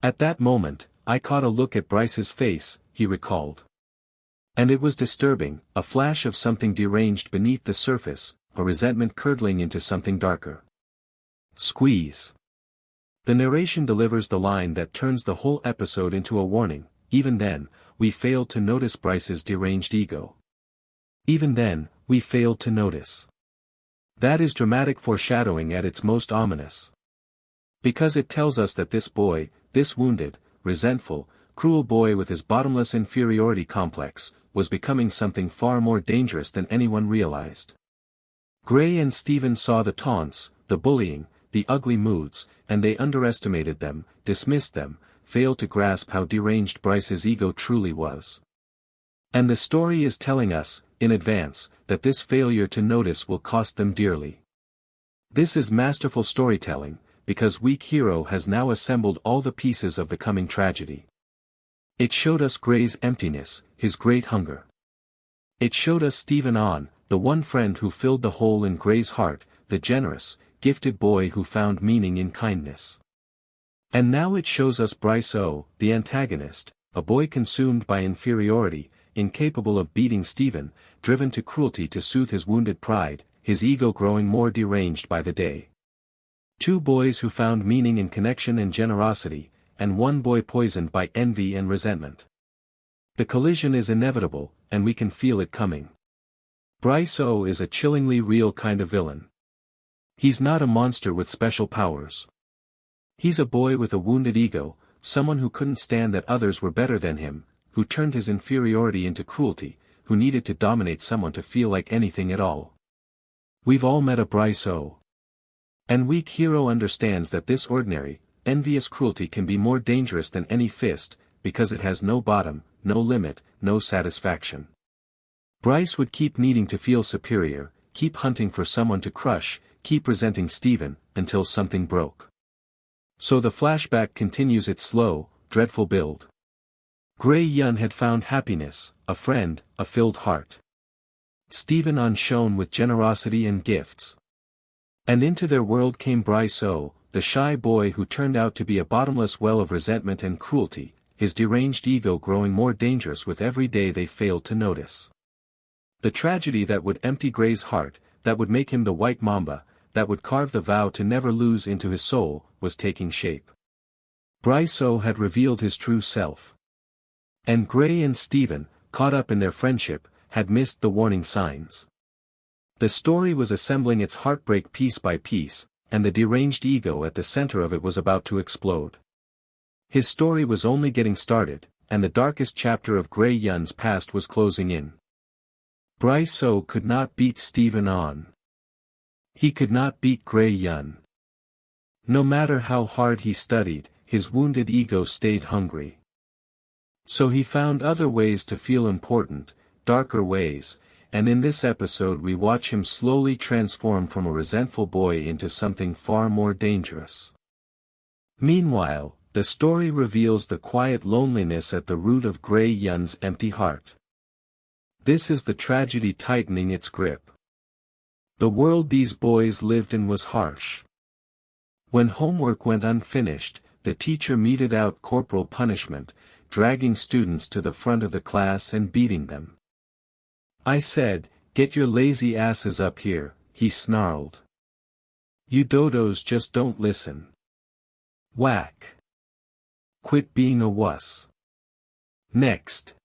At that moment, I caught a look at Bryce's face, he recalled. And it was disturbing, a flash of something deranged beneath the surface, a resentment curdling into something darker. Squeeze. The narration delivers the line that turns the whole episode into a warning. Even then, we failed to notice Bryce's deranged ego. Even then, we failed to notice. That is dramatic foreshadowing at its most ominous. Because it tells us that this boy, this wounded, resentful, cruel boy with his bottomless inferiority complex, was becoming something far more dangerous than anyone realized. Gray and Steven saw the taunts, the bullying, the ugly moods, and they underestimated them, dismissed them, failed to grasp how deranged Bryce's ego truly was. And the story is telling us, in advance, that this failure to notice will cost them dearly. This is masterful storytelling, because Weak Hero has now assembled all the pieces of the coming tragedy. It showed us Gray's emptiness, his great hunger. It showed us Steven On, the one friend who filled the hole in Gray's heart, the generous, gifted boy who found meaning in kindness. And now it shows us Bryce O, the antagonist, a boy consumed by inferiority, incapable of beating Steven, driven to cruelty to soothe his wounded pride, his ego growing more deranged by the day. Two boys who found meaning in connection and generosity, and one boy poisoned by envy and resentment. The collision is inevitable, and we can feel it coming. Bryce O is a chillingly real kind of villain. He's not a monster with special powers. He's a boy with a wounded ego, someone who couldn't stand that others were better than him, who turned his inferiority into cruelty, who needed to dominate someone to feel like anything at all. We've all met a Bryce O. And Weak Hero understands that this ordinary, envious cruelty can be more dangerous than any fist, because it has no bottom, no limit, no satisfaction. Bryce would keep needing to feel superior, keep hunting for someone to crush, keep resenting Steven, until something broke. So the flashback continues its slow, dreadful build. Gray Yun had found happiness, a friend, a filled heart. Steven On shone with generosity and gifts. And into their world came Bryce O, the shy boy who turned out to be a bottomless well of resentment and cruelty, his deranged ego growing more dangerous with every day they failed to notice. The tragedy that would empty Gray's heart, that would make him the White Mamba, that would carve the vow to never lose into his soul, was taking shape. Bryce O had revealed his true self. And Gray and Steven, caught up in their friendship, had missed the warning signs. The story was assembling its heartbreak piece by piece, and the deranged ego at the center of it was about to explode. His story was only getting started, and the darkest chapter of Gray Yun's past was closing in. Bryce O could not beat Steven On. He could not beat Gray Yun. No matter how hard he studied, his wounded ego stayed hungry. So he found other ways to feel important, darker ways, and in this episode we watch him slowly transform from a resentful boy into something far more dangerous. Meanwhile, the story reveals the quiet loneliness at the root of Gray Yun's empty heart. This is the tragedy tightening its grip. The world these boys lived in was harsh. When homework went unfinished, the teacher meted out corporal punishment, dragging students to the front of the class and beating them. "I said, get your lazy asses up here," he snarled. "You dodos just don't listen. Whack. Quit being a wuss." Next.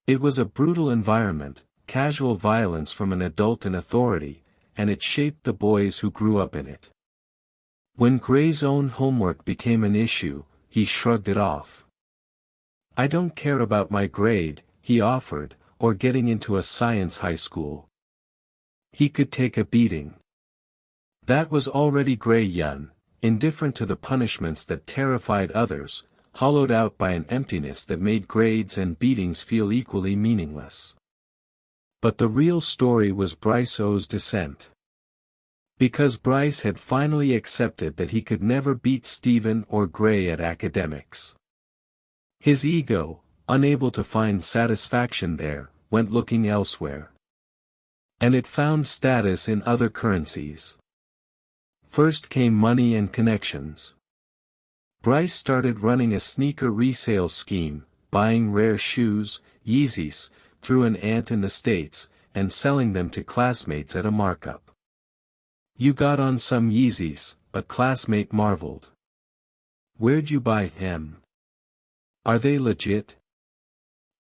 It was a brutal environment, casual violence from an adult in authority, and it shaped the boys who grew up in it. When Gray's own homework became an issue, he shrugged it off. "I don't care about my grade," he offered, "or getting into a science high school." He could take a beating. That was already Gray Yun, indifferent to the punishments that terrified others, hollowed out by an emptiness that made grades and beatings feel equally meaningless. But the real story was Bryce O's descent. Because Bryce had finally accepted that he could never beat Steven or Gray at academics. His ego, unable to find satisfaction there, went looking elsewhere. And it found status in other currencies. First came money and connections. Bryce started running a sneaker resale scheme, buying rare shoes, Yeezys, through an aunt in the States, and selling them to classmates at a markup. "You got on some Yeezys," a classmate marveled. "Where'd you buy them? Are they legit?"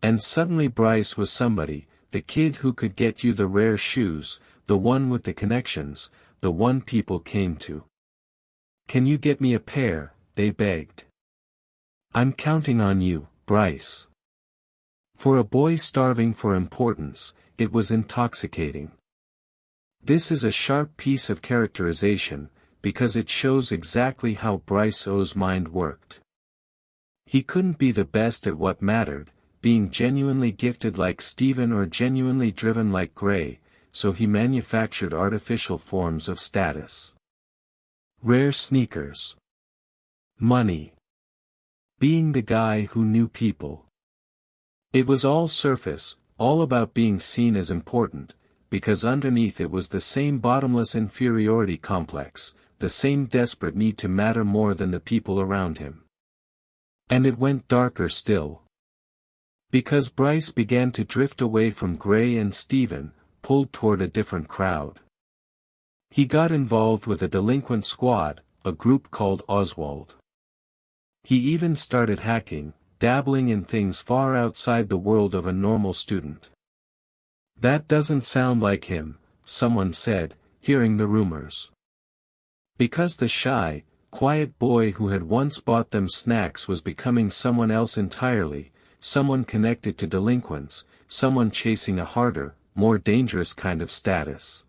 And suddenly Bryce was somebody, the kid who could get you the rare shoes, the one with the connections, the one people came to. "Can you get me a pair?" they begged. "I'm counting on you, Bryce." For a boy starving for importance, it was intoxicating. This is a sharp piece of characterization, because it shows exactly how Bryce O's mind worked. He couldn't be the best at what mattered, being genuinely gifted like Steven or genuinely driven like Gray, so he manufactured artificial forms of status. Rare sneakers. Money. Being the guy who knew people. It was all surface, all about being seen as important, because underneath it was the same bottomless inferiority complex, the same desperate need to matter more than the people around him. And it went darker still. Because Bryce began to drift away from Gray and Steven, pulled toward a different crowd. He got involved with a delinquent squad, a group called Oswald. He even started hacking, dabbling in things far outside the world of a normal student. "That doesn't sound like him," someone said, hearing the rumors. Because the shy, quiet boy who had once bought them snacks was becoming someone else entirely, someone connected to delinquents, someone chasing a harder, more dangerous kind of status.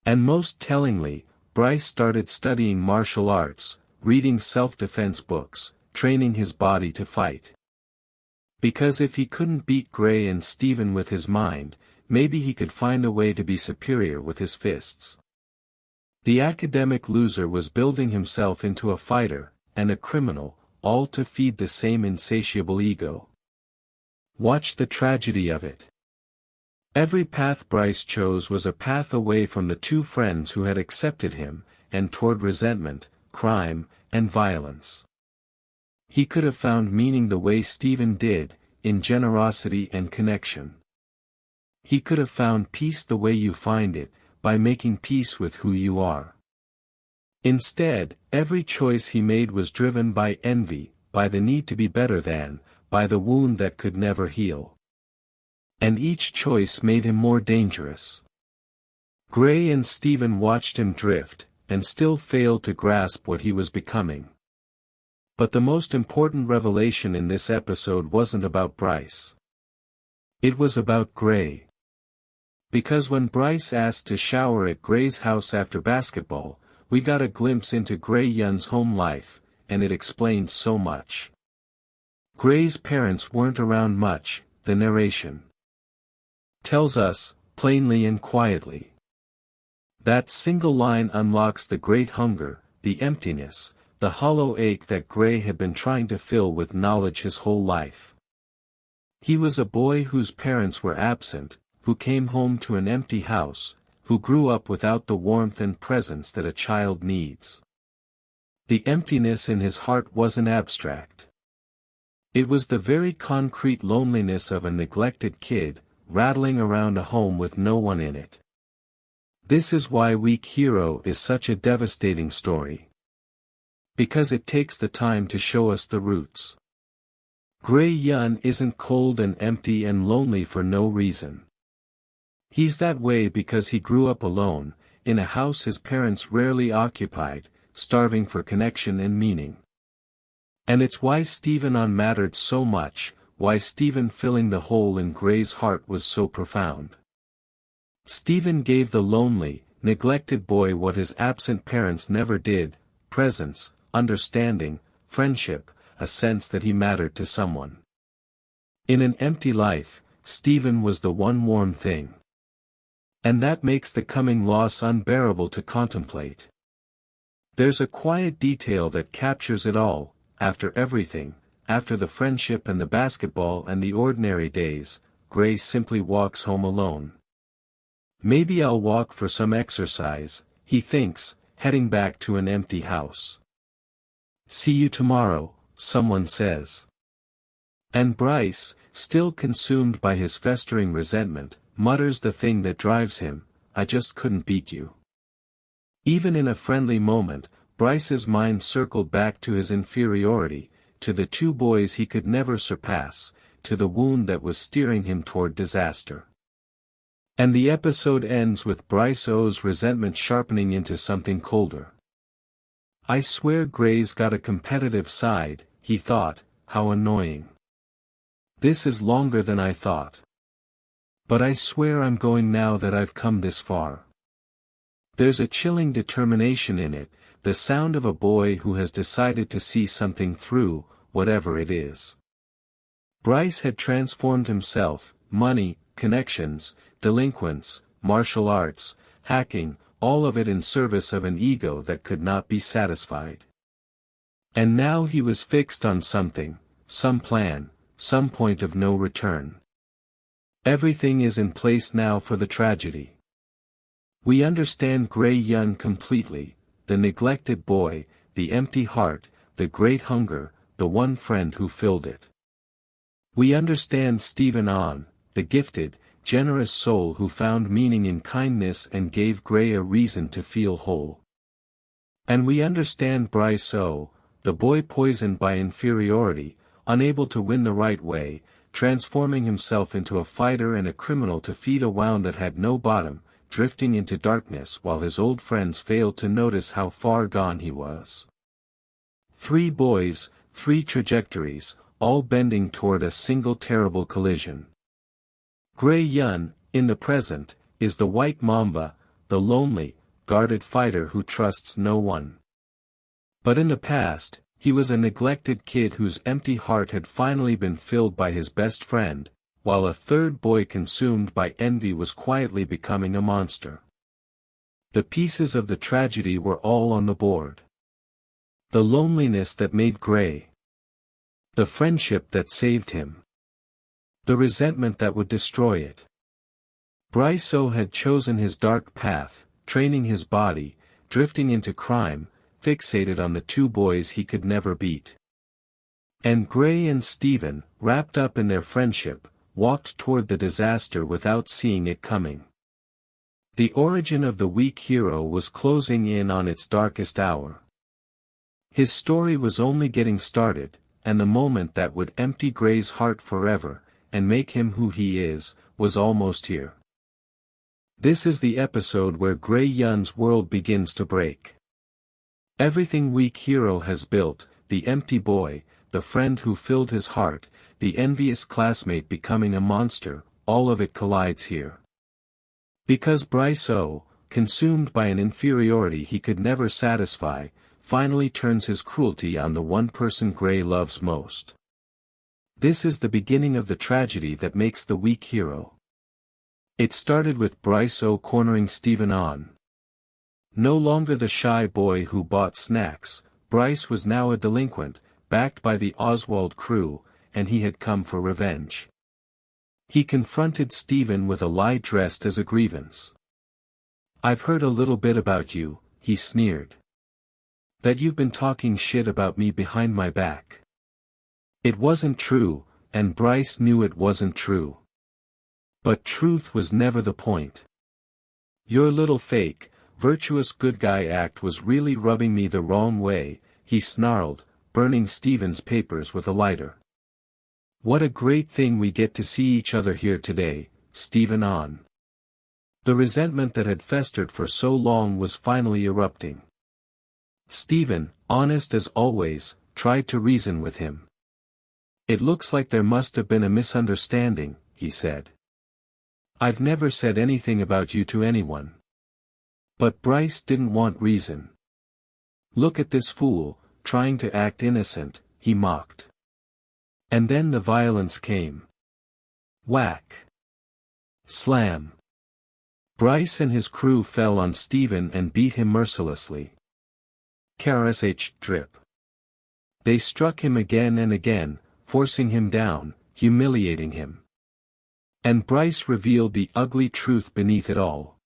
And most tellingly, Bryce started studying martial arts, reading self-defense books, training his body to fight. Because if he couldn't beat Gray and Steven with his mind, maybe he could find a way to be superior with his fists. The academic loser was building himself into a fighter, and a criminal, all to feed the same insatiable ego. Watch the tragedy of it. Every path Bryce chose was a path away from the two friends who had accepted him, and toward resentment, crime, and violence. He could have found meaning the way Steven did, in generosity and connection. He could have found peace the way you find it, by making peace with who you are. Instead, every choice he made was driven by envy, by the need to be better than, by the wound that could never heal. And each choice made him more dangerous. Gray and Steven watched him drift, and still failed to grasp what he was becoming. But the most important revelation in this episode wasn't about Bryce. It was about Gray. Because when Bryce asked to shower at Gray's house after basketball, we got a glimpse into Gray Yun's home life, and it explained so much. Gray's parents weren't around much, the narration tells us, plainly and quietly. That single line unlocks the great hunger, the emptiness, the hollow ache that Gray had been trying to fill with knowledge his whole life. He was a boy whose parents were absent, who came home to an empty house, who grew up without the warmth and presence that a child needs. The emptiness in his heart wasn't abstract. It was the very concrete loneliness of a neglected kid, rattling around a home with no one in it. This is why Weak Hero is such a devastating story. Because it takes the time to show us the roots. Gray Yun isn't cold and empty and lonely for no reason. He's that way because he grew up alone, in a house his parents rarely occupied, starving for connection and meaning. And it's why Stephen On mattered so much, why Stephen filling the hole in Gray's heart was so profound. Stephen gave the lonely, neglected boy what his absent parents never did: presence, understanding, friendship, a sense that he mattered to someone. In an empty life, Stephen was the one warm thing. And that makes the coming loss unbearable to contemplate. There's a quiet detail that captures it all: after everything, after the friendship and the basketball and the ordinary days, Gray simply walks home alone. Maybe I'll walk for some exercise, he thinks, heading back to an empty house. See you tomorrow, someone says. And Bryce, still consumed by his festering resentment, mutters the thing that drives him: I just couldn't beat you. Even in a friendly moment, Bryce's mind circled back to his inferiority, to the two boys he could never surpass, to the wound that was steering him toward disaster. And the episode ends with Bryce O's resentment sharpening into something colder. I swear Gray's got a competitive side, he thought, how annoying. This is longer than I thought. But I swear I'm going now that I've come this far. There's a chilling determination in it, the sound of a boy who has decided to see something through, whatever it is. Bryce had transformed himself: money, connections, delinquents, martial arts, hacking, all of it in service of an ego that could not be satisfied. And now he was fixed on something, some plan, some point of no return. Everything is in place now for the tragedy. We understand Gray Yun completely: the neglected boy, the empty heart, the great hunger, the one friend who filled it. We understand Stephen On, the gifted, generous soul who found meaning in kindness and gave Gray a reason to feel whole. And we understand Bryce O, the boy poisoned by inferiority, unable to win the right way, transforming himself into a fighter and a criminal to feed a wound that had no bottom, drifting into darkness while his old friends failed to notice how far gone he was. 3 boys, 3 trajectories, all bending toward a single terrible collision. Gray Yun, in the present, is the white mamba, the lonely, guarded fighter who trusts no one. But in the past, he was a neglected kid whose empty heart had finally been filled by his best friend, while a third boy consumed by envy was quietly becoming a monster. The pieces of the tragedy were all on the board. The loneliness that made Gray. The friendship that saved him. The resentment that would destroy it. Bryce O had chosen his dark path, training his body, drifting into crime, fixated on the 2 boys he could never beat. And Gray and Stephen, wrapped up in their friendship, walked toward the disaster without seeing it coming. The origin of the weak hero was closing in on its darkest hour. His story was only getting started, and the moment that would empty Gray's heart forever, and make him who he is, was almost here. This is the episode where Gray Yun's world begins to break. Everything Weak Hero has built, the empty boy, the friend who filled his heart, the envious classmate becoming a monster, all of it collides here. Because Bryce O, consumed by an inferiority he could never satisfy, finally turns his cruelty on the one person Gray loves most. This is the beginning of the tragedy that makes the weak hero. It started with Bryce O cornering Steven on. No longer the shy boy who bought snacks, Bryce was now a delinquent, backed by the Oswald crew, and he had come for revenge. He confronted Steven with a lie dressed as a grievance. "I've heard a little bit about you," he sneered. "That you've been talking shit about me behind my back." It wasn't true, and Bryce knew it wasn't true. But truth was never the point. "Your little fake, virtuous good guy act was really rubbing me the wrong way," he snarled, burning Steven's papers with a lighter. "What a great thing we get to see each other here today, Steven on." The resentment that had festered for so long was finally erupting. Steven, honest as always, tried to reason with him. "It looks like there must have been a misunderstanding," he said. "I've never said anything about you to anyone." But Bryce didn't want reason. "Look at this fool, trying to act innocent," he mocked. And then the violence came. Whack. Slam. Bryce and his crew fell on Steven and beat him mercilessly. Krsh drip. They struck him again and again, forcing him down, humiliating him. And Bryce revealed the ugly truth beneath it all.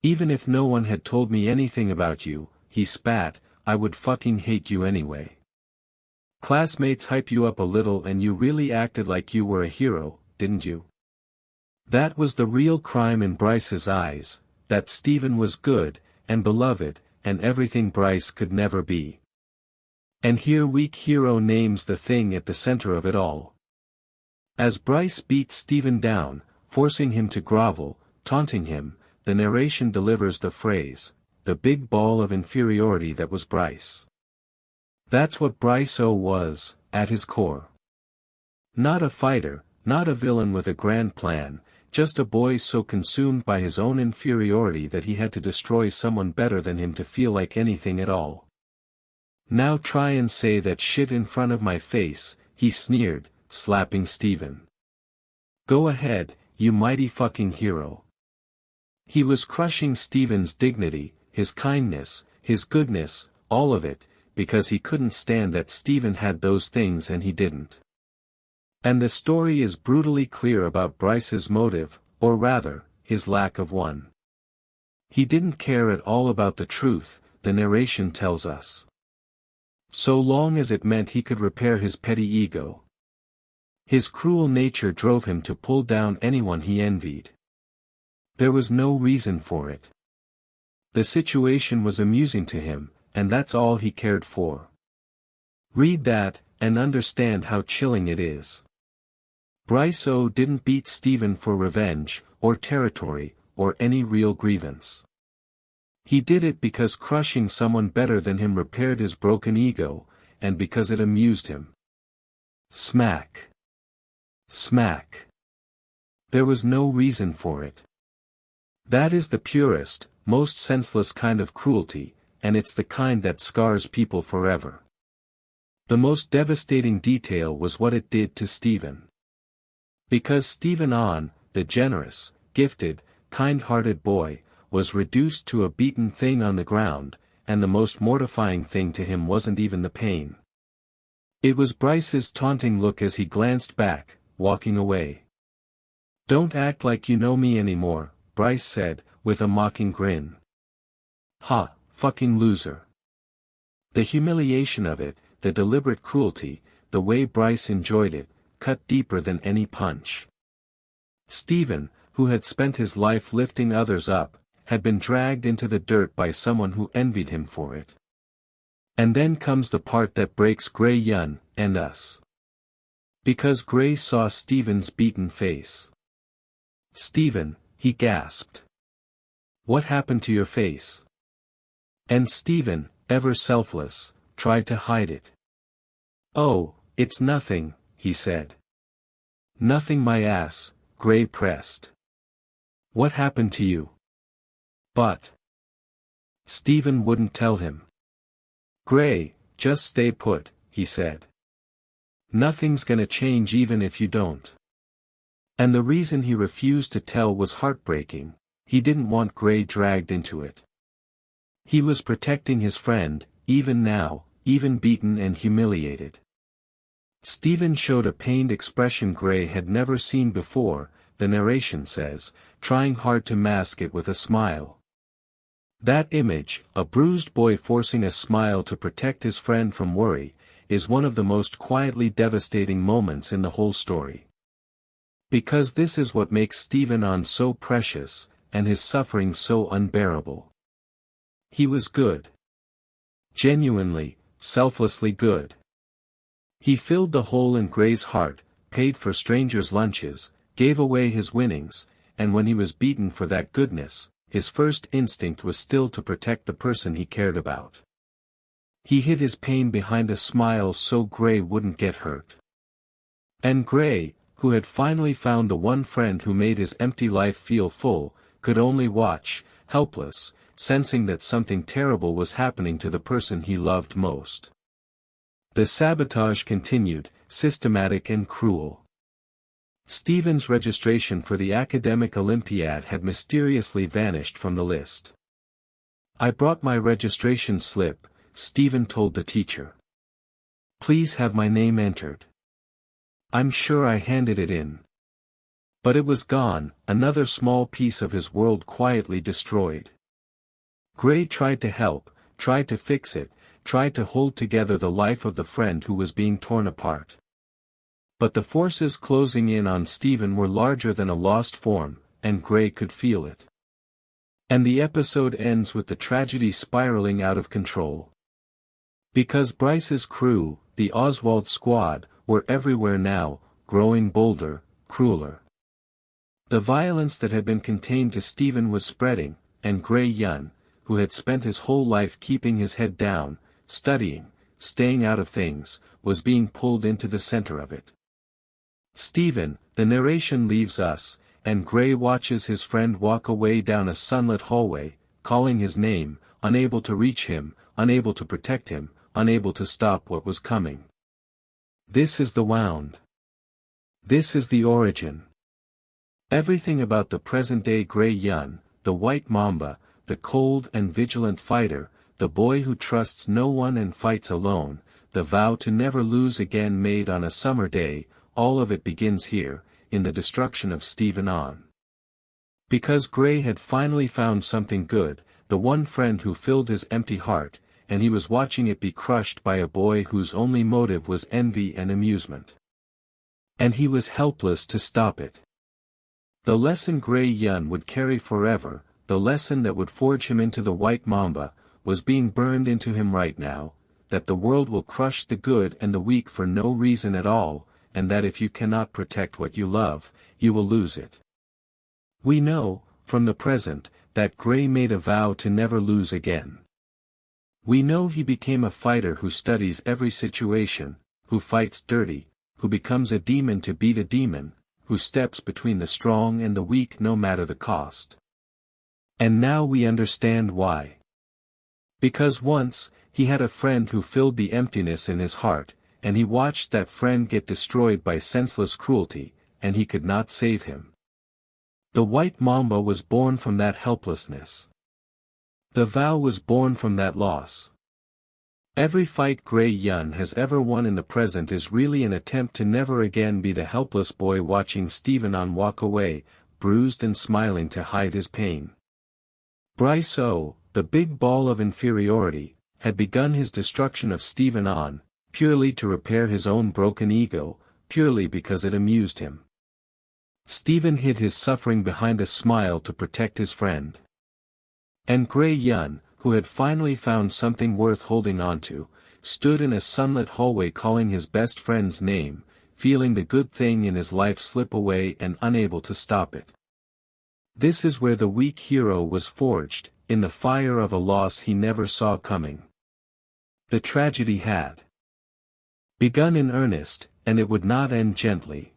"Even if no one had told me anything about you," he spat, "I would fucking hate you anyway. Classmates hype you up a little and you really acted like you were a hero, didn't you?" That was the real crime in Bryce's eyes, that Steven was good, and beloved, and everything Bryce could never be. And here weak hero names the thing at the center of it all. As Bryce beat Steven down, forcing him to grovel, taunting him, the narration delivers the phrase, "the big ball of inferiority that was Bryce." That's what Bryce O was, at his core. Not a fighter, not a villain with a grand plan, just a boy so consumed by his own inferiority that he had to destroy someone better than him to feel like anything at all. "Now try and say that shit in front of my face," he sneered, slapping Steven. "Go ahead, you mighty fucking hero." He was crushing Steven's dignity, his kindness, his goodness, all of it, because he couldn't stand that Steven had those things and he didn't. And the story is brutally clear about Bryce's motive, or rather, his lack of one. He didn't care at all about the truth, the narration tells us. So long as it meant he could repair his petty ego. His cruel nature drove him to pull down anyone he envied. There was no reason for it. The situation was amusing to him, and that's all he cared for. Read that, and understand how chilling it is. Bryce O didn't beat Steven for revenge, or territory, or any real grievance. He did it because crushing someone better than him repaired his broken ego, and because it amused him. Smack. Smack. There was no reason for it. That is the purest, most senseless kind of cruelty, and it's the kind that scars people forever. The most devastating detail was what it did to Steven. Because Steven on, the generous, gifted, kind-hearted boy, was reduced to a beaten thing on the ground, and the most mortifying thing to him wasn't even the pain. It was Bryce's taunting look as he glanced back, walking away. "Don't act like you know me anymore," Bryce said, with a mocking grin. "Ha, fucking loser." The humiliation of it, the deliberate cruelty, the way Bryce enjoyed it, cut deeper than any punch. Steven, who had spent his life lifting others up, had been dragged into the dirt by someone who envied him for it. And then comes the part that breaks Gray Yun, and us. Because Gray saw Steven's beaten face. "Steven," he gasped. "What happened to your face?" And Steven, ever selfless, tried to hide it. "Oh, it's nothing," he said. "Nothing my ass," Gray pressed. "What happened to you?" "But..." Steven wouldn't tell him. "Gray, just stay put," he said. Nothing's gonna change even if you don't. And the reason he refused to tell was heartbreaking. He didn't want Gray dragged into it. He was protecting his friend, even now, even beaten and humiliated. Steven showed a pained expression Gray had never seen before, the narration says, trying hard to mask it with a smile. That image, a bruised boy forcing a smile to protect his friend from worry, is one of the most quietly devastating moments in the whole story. Because this is what makes Steven so precious, and his suffering so unbearable. He was good. Genuinely, selflessly good. He filled the hole in Gray's heart, paid for strangers' lunches, gave away his winnings, and when he was beaten for that goodness, his first instinct was still to protect the person he cared about. He hid his pain behind a smile so Gray wouldn't get hurt. And Gray, who had finally found the one friend who made his empty life feel full, could only watch, helpless, sensing that something terrible was happening to the person he loved most. The sabotage continued, systematic and cruel. Steven's registration for the academic Olympiad had mysteriously vanished from the list. "I brought my registration slip," Steven told the teacher. "Please have my name entered." "I'm sure I handed it in." But it was gone, another small piece of his world quietly destroyed. Gray tried to help, tried to fix it, tried to hold together the life of the friend who was being torn apart. But the forces closing in on Steven were larger than a lost form, and Gray could feel it. And the episode ends with the tragedy spiraling out of control. Because Bryce's crew, the Oswald squad, were everywhere now, growing bolder, crueler. The violence that had been contained to Steven was spreading, and Gray Yun, who had spent his whole life keeping his head down, studying, staying out of things, was being pulled into the center of it. Steven, the narration leaves us, and Gray watches his friend walk away down a sunlit hallway, calling his name, unable to reach him, unable to protect him, unable to stop what was coming. This is the wound. This is the origin. Everything about the present-day Gray Yun, the white mamba, the cold and vigilant fighter, the boy who trusts no one and fights alone, the vow to never lose again made on a summer day, all of it begins here, in the destruction of Steven On. Because Gray had finally found something good, the one friend who filled his empty heart, and he was watching it be crushed by a boy whose only motive was envy and amusement. And he was helpless to stop it. The lesson Gray Yun would carry forever, the lesson that would forge him into the white mamba, was being burned into him right now, that the world will crush the good and the weak for no reason at all, and that if you cannot protect what you love, you will lose it. We know, from the present, that Gray made a vow to never lose again. We know he became a fighter who studies every situation, who fights dirty, who becomes a demon to beat a demon, who steps between the strong and the weak no matter the cost. And now we understand why. Because once, he had a friend who filled the emptiness in his heart, and he watched that friend get destroyed by senseless cruelty, and he could not save him. The white mamba was born from that helplessness. The vow was born from that loss. Every fight Gray Yun has ever won in the present is really an attempt to never again be the helpless boy watching Steven On walk away, bruised and smiling to hide his pain. Bryce O, the big ball of inferiority, had begun his destruction of Steven On, purely to repair his own broken ego, purely because it amused him. Steven hid his suffering behind a smile to protect his friend. And Gray Yun, who had finally found something worth holding on to, stood in a sunlit hallway calling his best friend's name, feeling the good thing in his life slip away and unable to stop it. This is where the weak hero was forged, in the fire of a loss he never saw coming. The tragedy had begun in earnest, and it would not end gently.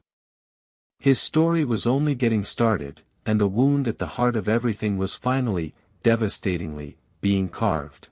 His story was only getting started, and the wound at the heart of everything was finally, devastatingly, being carved.